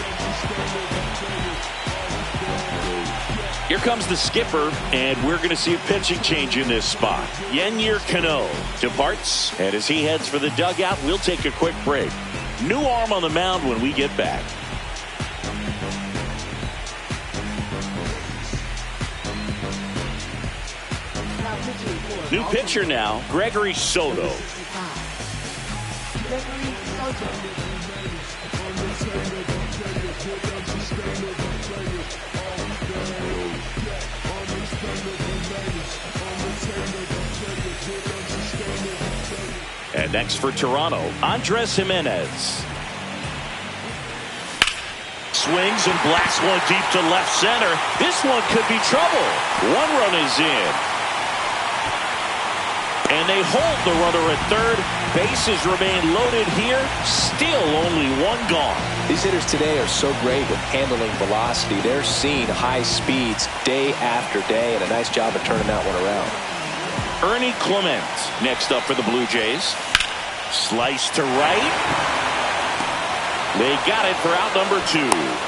Here comes the skipper, and we're going to see a pitching change in this spot. Yennier Cano departs, and as he heads for the dugout, we'll take a quick break. New arm on the mound when we get back. New pitcher now, Gregory Soto. And next for Toronto, Andres Jimenez. Swings and blasts one deep to left center. This one could be trouble. One run is in. And they hold the runner at third. Bases remain loaded here. Still only one gone. These hitters today are so great with handling velocity. They're seeing high speeds day after day, and a nice job of turning that one around. Ernie Clement next up for the Blue Jays. Slice to right. They got it for out number 2.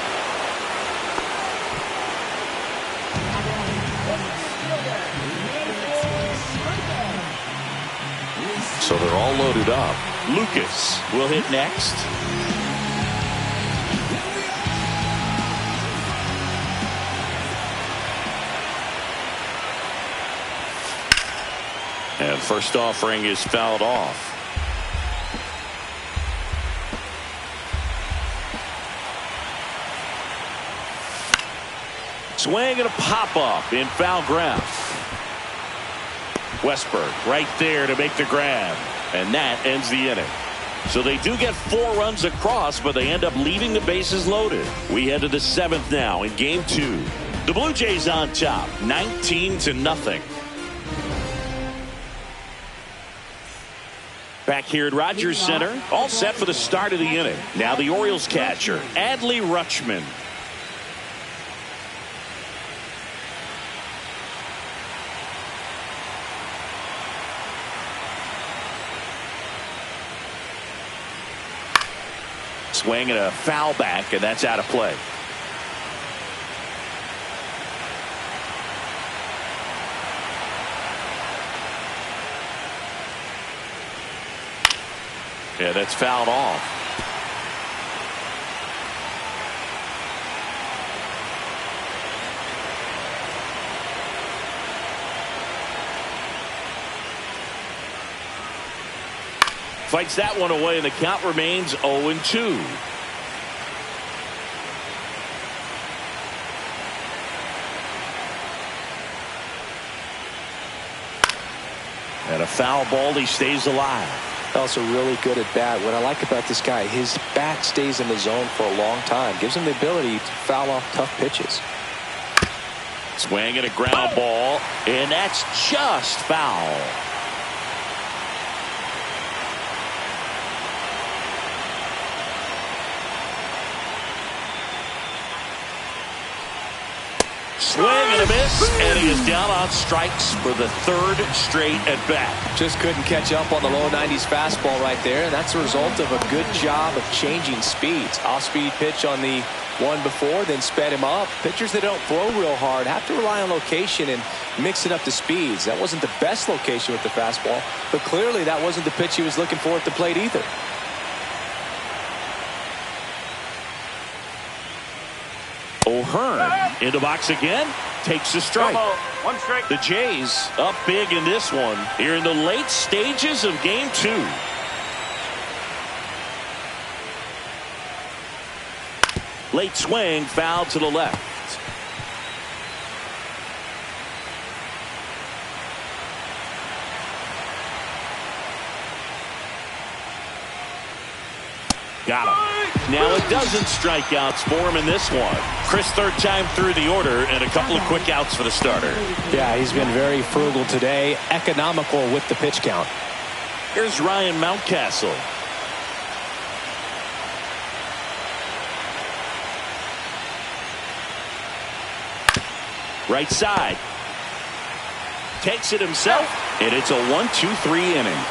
So they're all loaded up. Lucas will hit next. And first offering is fouled off. Swing and a pop-up in foul ground. Westberg right there to make the grab. And that ends the inning. So they do get 4 runs across, but they end up leaving the bases loaded. We head to the 7th now in game 2. The Blue Jays on top, 19-0. Back here at Rogers Center, all set for the start of the inning. Now the Orioles catcher, Adley Rutschman. Swing and a foul back, and that's out of play. Yeah, that's fouled off. Fights that one away, and the count remains 0-2. And a foul ball, he stays alive. Also really good at bat. What I like about this guy, his bat stays in the zone for a long time. Gives him the ability to foul off tough pitches. Swing and a ground ball, and that's just foul. Swing and a miss, and he is down on strikes for the 3rd straight at bat. Just couldn't catch up on the low 90s fastball right there, and that's a result of a good job of changing speeds. Off-speed pitch on the one before, then sped him up. Pitchers that don't throw real hard have to rely on location and mixing up the speeds. That wasn't the best location with the fastball, but clearly that wasn't the pitch he was looking for at the plate either. O'Hearn in the box again, takes a strike. One strike. The Jays up big in this one here in the late stages of game 2. Late swing, foul to the left. Got him. Now a dozen strikeouts for him in this one. Chris, third time through the order and a couple of quick outs for the starter. Yeah, he's been very frugal today, economical with the pitch count. Here's Ryan Mountcastle. Right side. Takes it himself, and it's a 1-2-3 inning.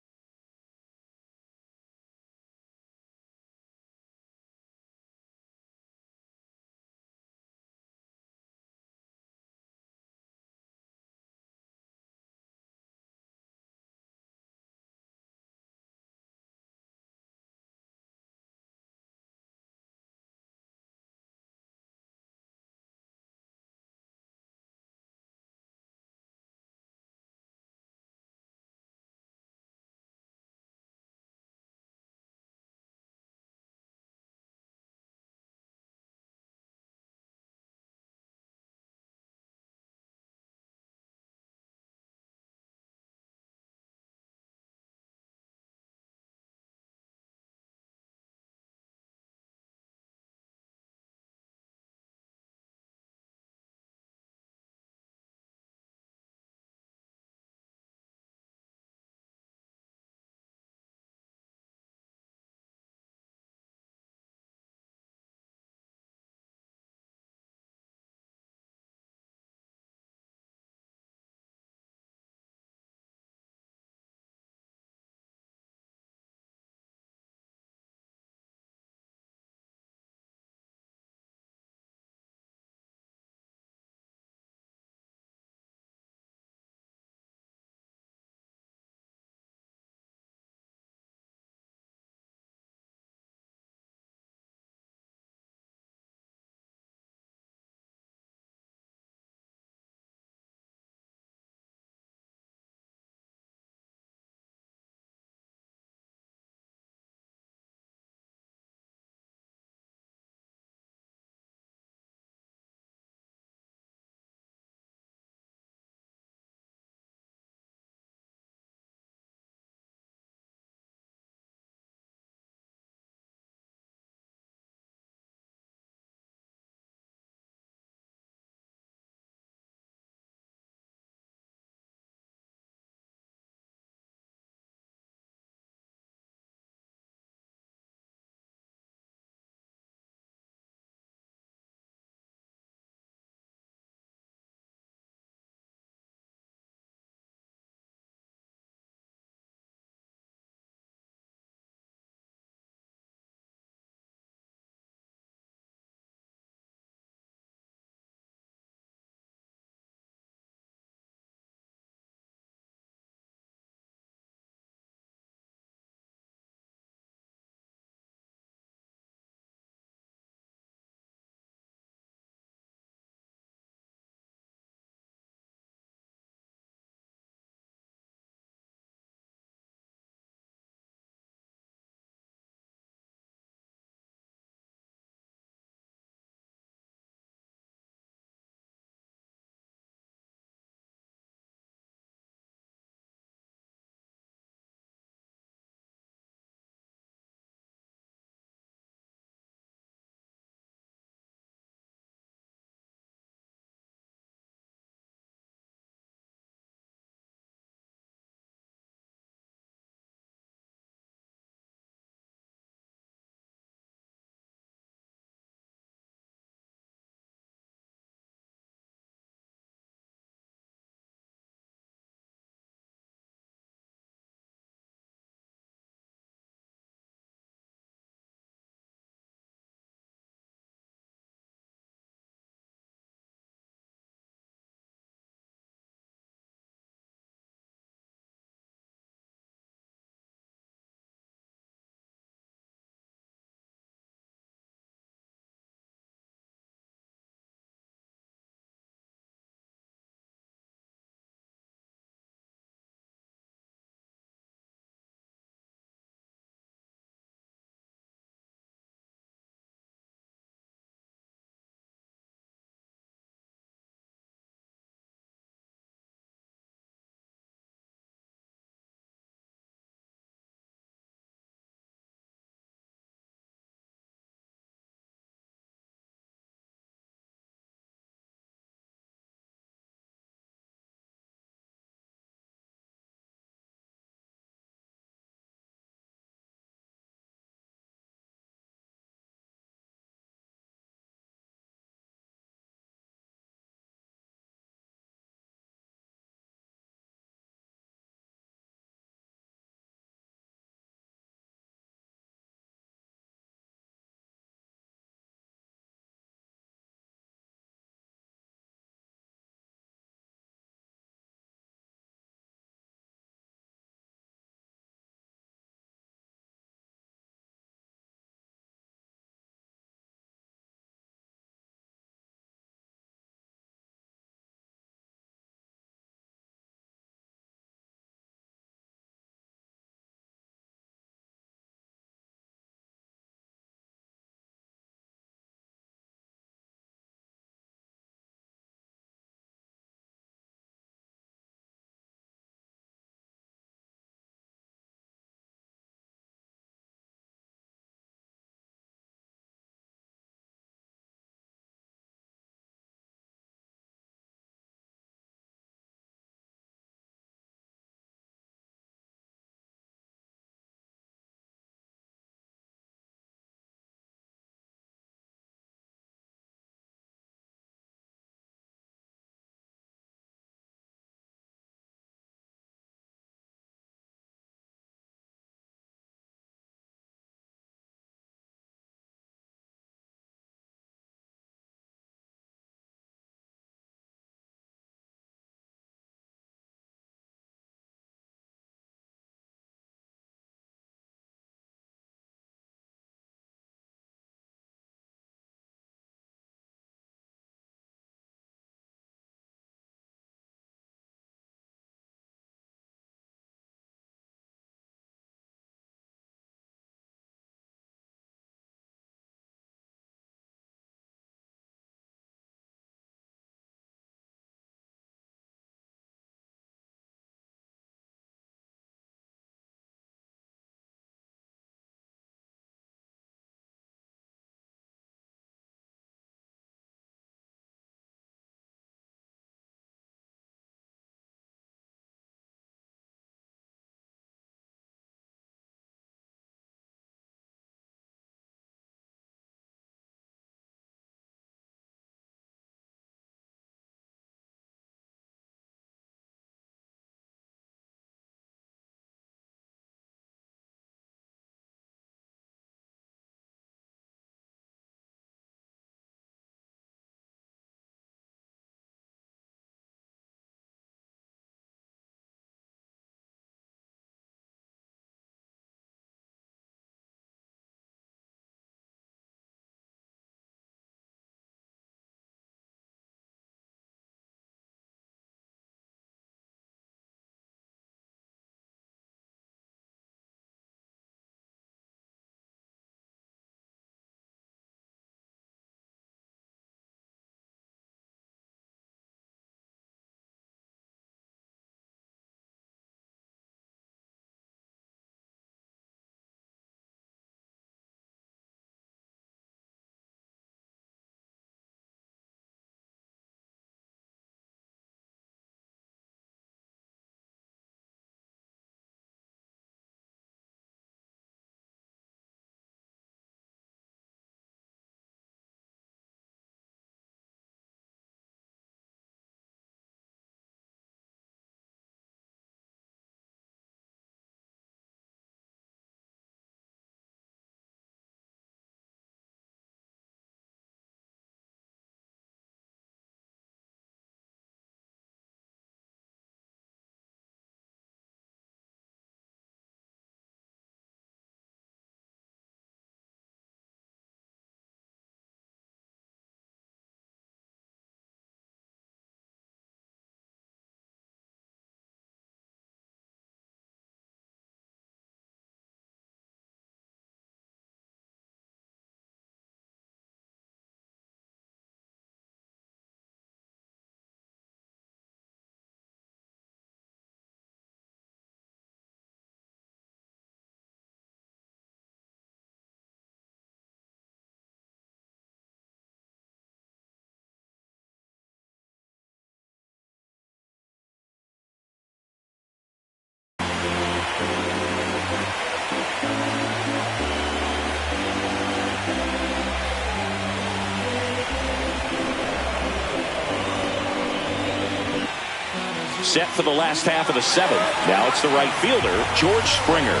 Set for the last half of the 7th. Now it's the right fielder, George Springer.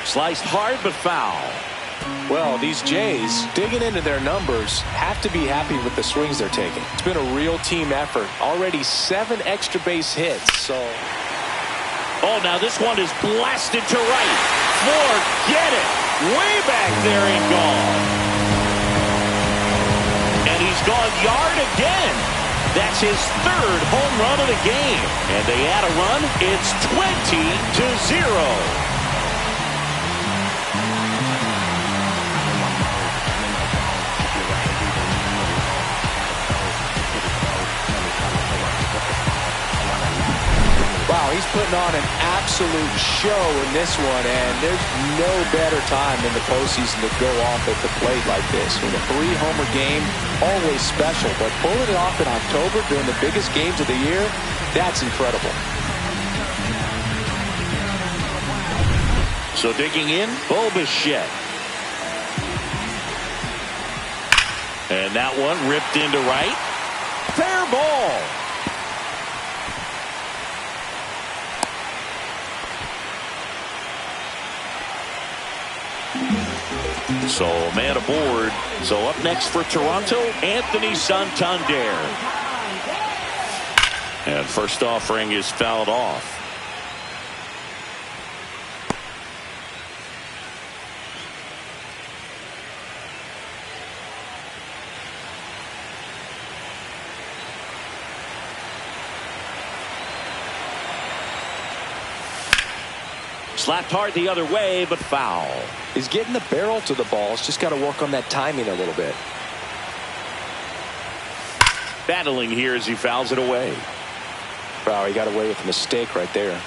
Sliced hard but foul. Well, these Jays, digging into their numbers, have to be happy with the swings they're taking. It's been a real team effort. Already 7 extra base hits, so... Oh, now this one is blasted to right. Forget it. Way back there and gone. And he's gone yard again. That's his 3rd home run of the game. And they add a run. It's 20-0. Wow, he's putting on an absolute show in this one, and there's no better time in the postseason to go off at the plate like this. With a 3-homer game, always special, but pulling it off in October during the biggest games of the year, that's incredible. So digging in, Bichette. And that one ripped into right. Fair ball. So man aboard. So up next for Toronto, Anthony Santander. And first offering is fouled off. Slapped hard the other way, but foul. He's getting the barrel to the ball. He's just got to work on that timing a little bit. Battling here as he fouls it away. Wow, he got away with a mistake right there.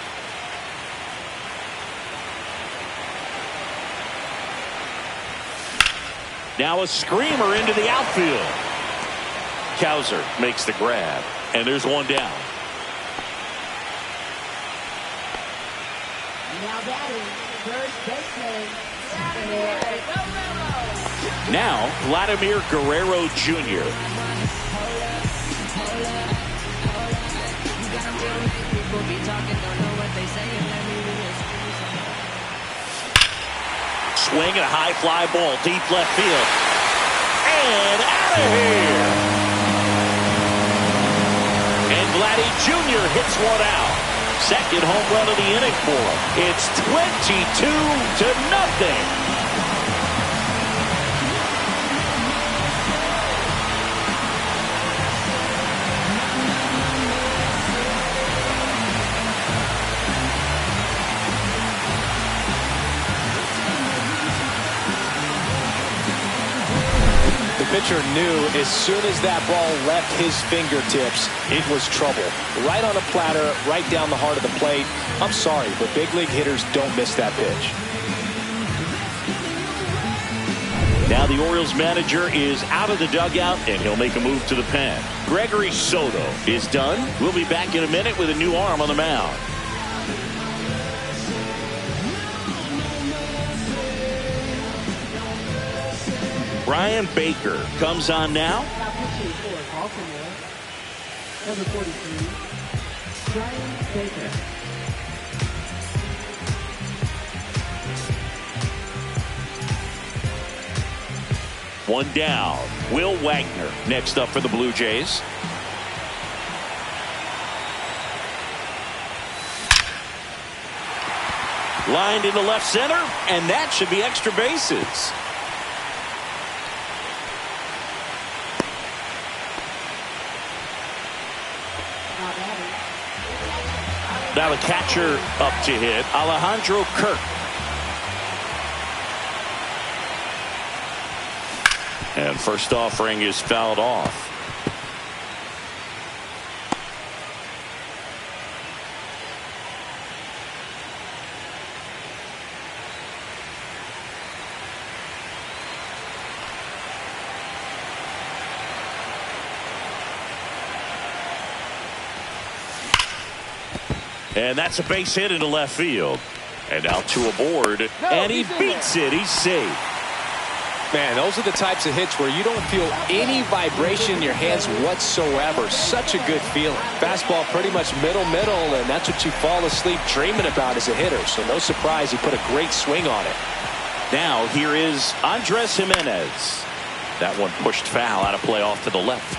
Now a screamer into the outfield. Cowser makes the grab, and there's one down. Now Vladimir Guerrero Jr. Swing and a high fly ball deep left field. And out of here. And Vladdy Jr. hits one out. Second home run of the inning for him. It's 22-0. The pitcher knew as soon as that ball left his fingertips, it was trouble. Right on a platter, right down the heart of the plate. I'm sorry, but big league hitters don't miss that pitch. Now the Orioles manager is out of the dugout, and he'll make a move to the pen. Gregory Soto is done. We'll be back in a minute with a new arm on the mound. Brian Baker comes on now. Number 43, Brian Baker. One down. Will Wagner next up for the Blue Jays. Lined into left center, and that should be extra bases. Now the catcher up to hit, Alejandro Kirk. And first offering is fouled off. And that's a base hit into left field. And now two aboard, and he beats it. He's safe. Man, those are the types of hits where you don't feel any vibration in your hands whatsoever. Such a good feeling. Fastball pretty much middle, and that's what you fall asleep dreaming about as a hitter. So no surprise he put a great swing on it. Now here is Andres Jimenez. That one pushed foul out of play off to the left.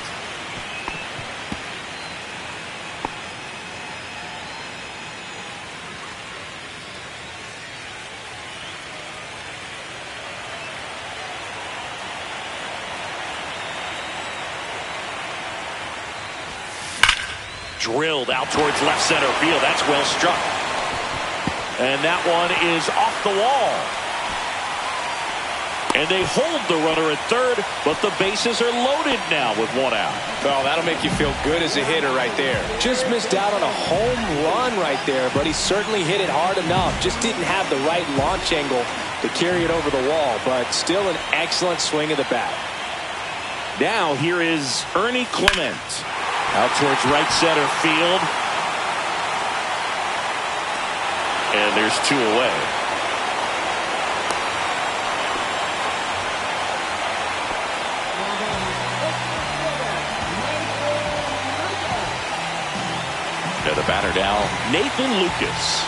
Drilled out towards left center field. That's well struck. And that one is off the wall. And they hold the runner at third, but the bases are loaded now with one out. Well, that'll make you feel good as a hitter right there. Just missed out on a home run right there, but he certainly hit it hard enough. Just didn't have the right launch angle to carry it over the wall, but still an excellent swing of the bat. Now here is Ernie Clement. Out towards right center field. And there's two away. And the batter now, Nathan Lucas.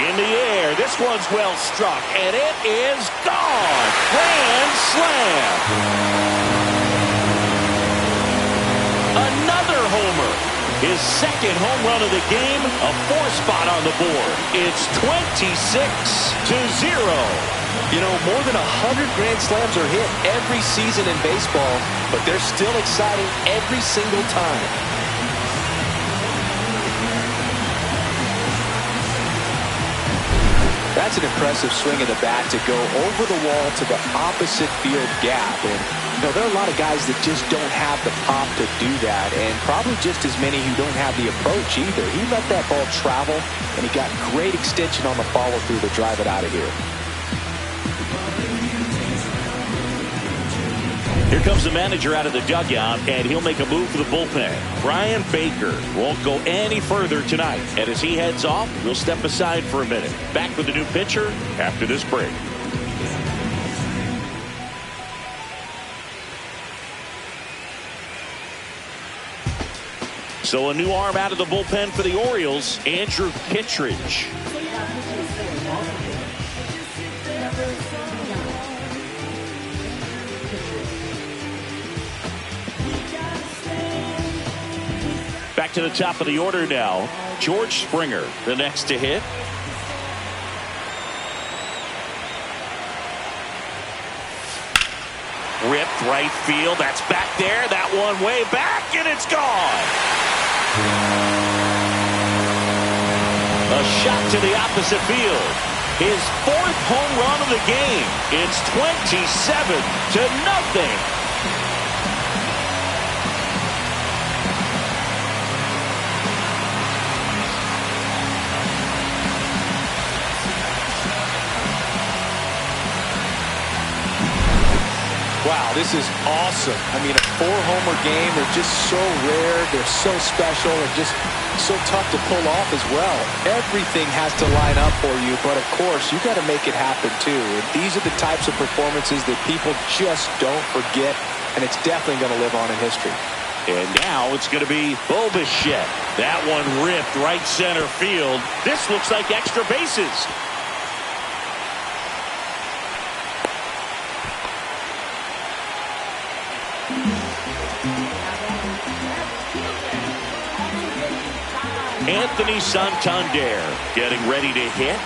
In the air, this one's well struck, and it is gone. Grand slam. Another homer. His second home run of the game, a 4-spot on the board. It's 26-0. You know, more than 100 grand slams are hit every season in baseball, but they're still exciting every single time. That's an impressive swing of the bat to go over the wall to the opposite field gap. And, you know, there are a lot of guys that just don't have the pop to do that, and probably just as many who don't have the approach either. He let that ball travel, and he got great extension on the follow-through to drive it out of here. Here comes the manager out of the dugout, and he'll make a move for the bullpen. Brian Baker won't go any further tonight. And as he heads off, we'll step aside for a minute. Back with the new pitcher after this break. So a new arm out of the bullpen for the Orioles, Andrew Kittredge. Back to the top of the order now. George Springer, the next to hit. Ripped right field. That's back there. That one way back, and it's gone. A shot to the opposite field. His fourth home run of the game. It's 27-0. Wow, this is awesome. I mean, a 4-homer game, they're just so rare, they're so special, and just so tough to pull off as well. Everything has to line up for you, but of course, you got to make it happen too. And these are the types of performances that people just don't forget, and it's definitely going to live on in history. And now it's going to be Bo Bichette. That one ripped right center field. This looks like extra bases. Anthony Santander getting ready to hit.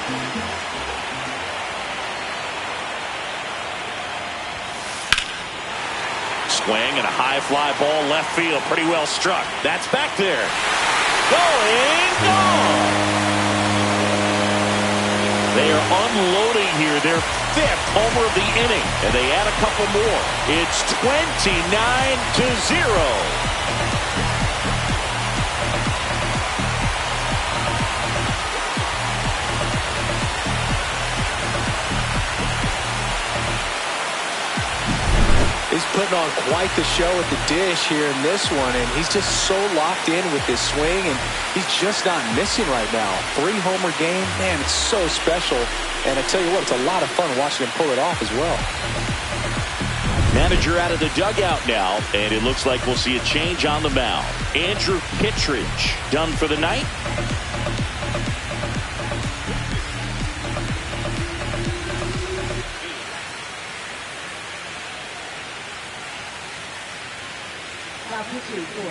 Swing and a high fly ball left field. Pretty well struck. That's back there. Going, gone. They are unloading here. Their fifth homer of the inning. And they add a couple more. It's 29-0. He's putting on quite the show at the dish here in this one, and he's just so locked in with his swing, and he's just not missing right now. 3-homer game, man, it's so special. And I tell you what, it's a lot of fun watching him pull it off as well. Manager out of the dugout now, and it looks like we'll see a change on the mound. Andrew Kittredge done for the night.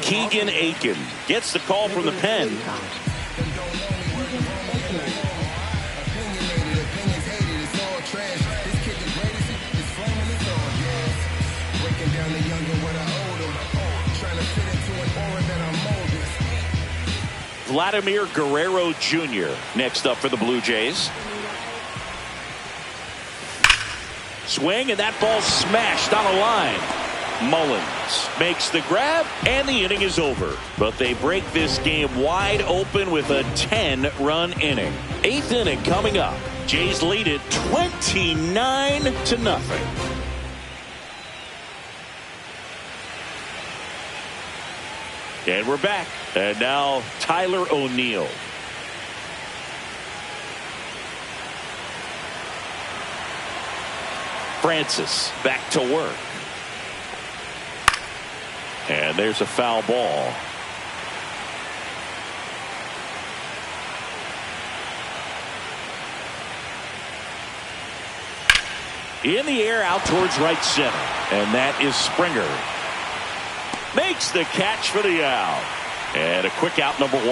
Keegan Aiken gets the call from the pen. Vladimir Guerrero Jr. next up for the Blue Jays. Swing, and that ball smashed on a line. Mullins makes the grab, and the inning is over. But they break this game wide open with a 10-run inning. 8th inning coming up. Jays lead it 29-0. And we're back. And now Tyler O'Neill. Francis back to work. And there's a foul ball. In the air out towards right center. And that is Springer. Makes the catch for the out. And a quick out, number 1.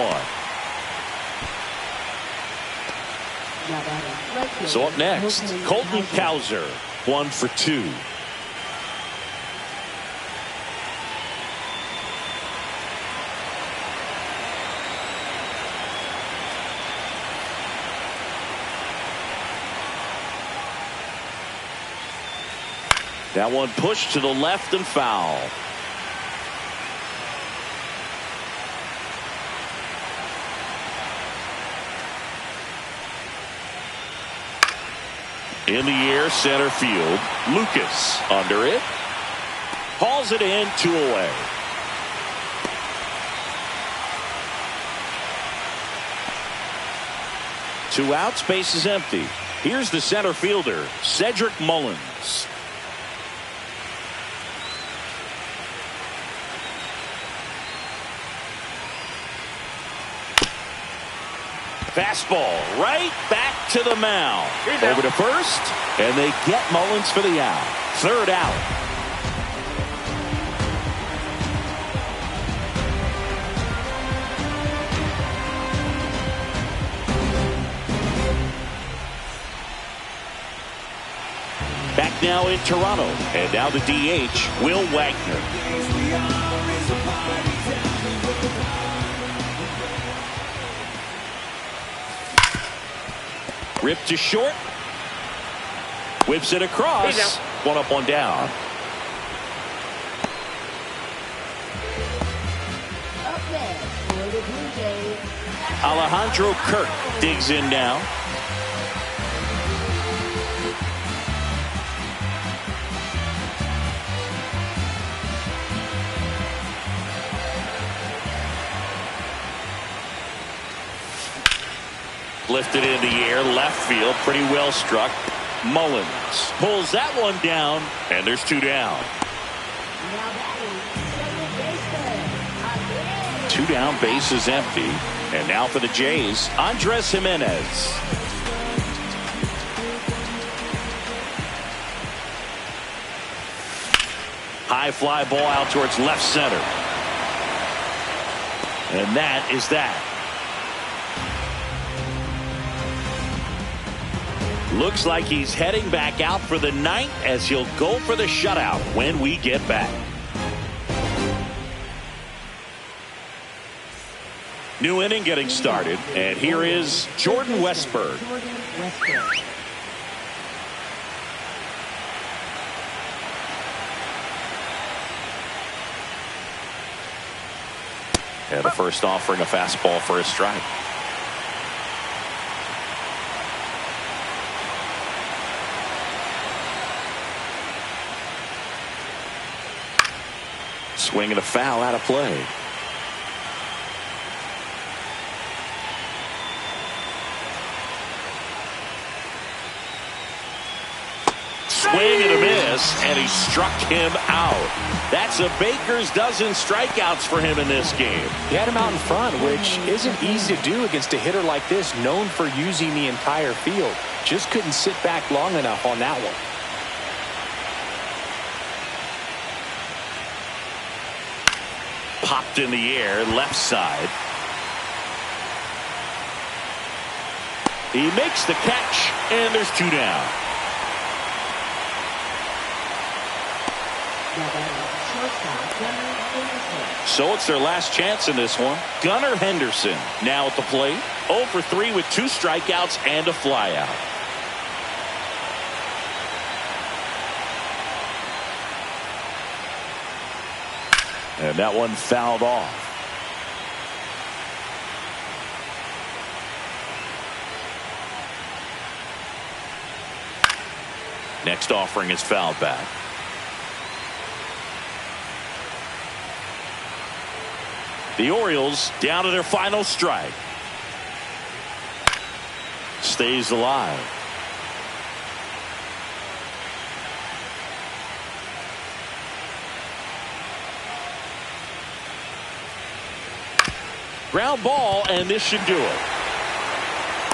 So up next, Colton Cowser, 1 for 2. That one pushed to the left and foul. In the air, center field. Lucas under it. Hauls it in, 2 away. Two outs, base is empty. Here's the center fielder, Cedric Mullins. Fastball right back to the mound. Over to first, and they get Mullins for the out. 3rd out. Back now in Toronto, and now the DH, Will Wagner. Ripped to short. Whips it across. 1 up, 1 down. Alejandro Kirk digs in now. Lifted in the air, left field, pretty well struck. Mullins pulls that one down, and there's 2 down. 2 down, base is empty. And now for the Jays, Andres Jimenez. High fly ball out towards left center. And that is that. Looks like he's heading back out for the 9th as he'll go for the shutout when we get back. New inning getting started, and here is Jordan Westburg. And the first offering, a fastball for a strike. Swing and a foul out of play. Swing and a miss, and he struck him out. That's a baker's dozen strikeouts for him in this game. He had him out in front, which isn't easy to do against a hitter like this, known for using the entire field. Just couldn't sit back long enough on that one. Popped in the air, left side. He makes the catch, and there's 2 down. So it's their last chance in this one. Gunnar Henderson now at the plate. 0 for 3 with 2 strikeouts and a flyout. And that one fouled off. Next offering is fouled back. The Orioles down to their final strike. Stays alive. Ground ball, and this should do it.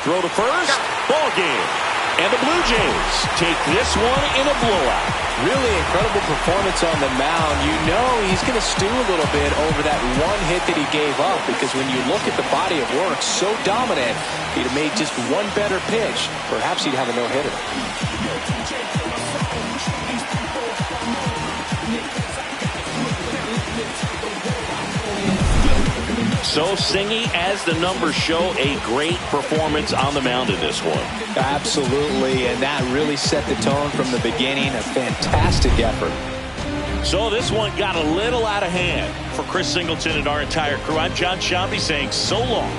Throw to first, ball game. And the Blue Jays take this one in a blowout. Really incredible performance on the mound. You know he's going to stew a little bit over that one hit that he gave up, because when you look at the body of work, so dominant, he'd have made just one better pitch. Perhaps he'd have a no-hitter. So Singy, as the numbers show, a great performance on the mound in this one. Absolutely, and that really set the tone from the beginning. A fantastic effort. So this one got a little out of hand. For Chris Singleton and our entire crew, I'm John Shambi saying so long.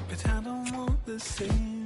But I don't want the same.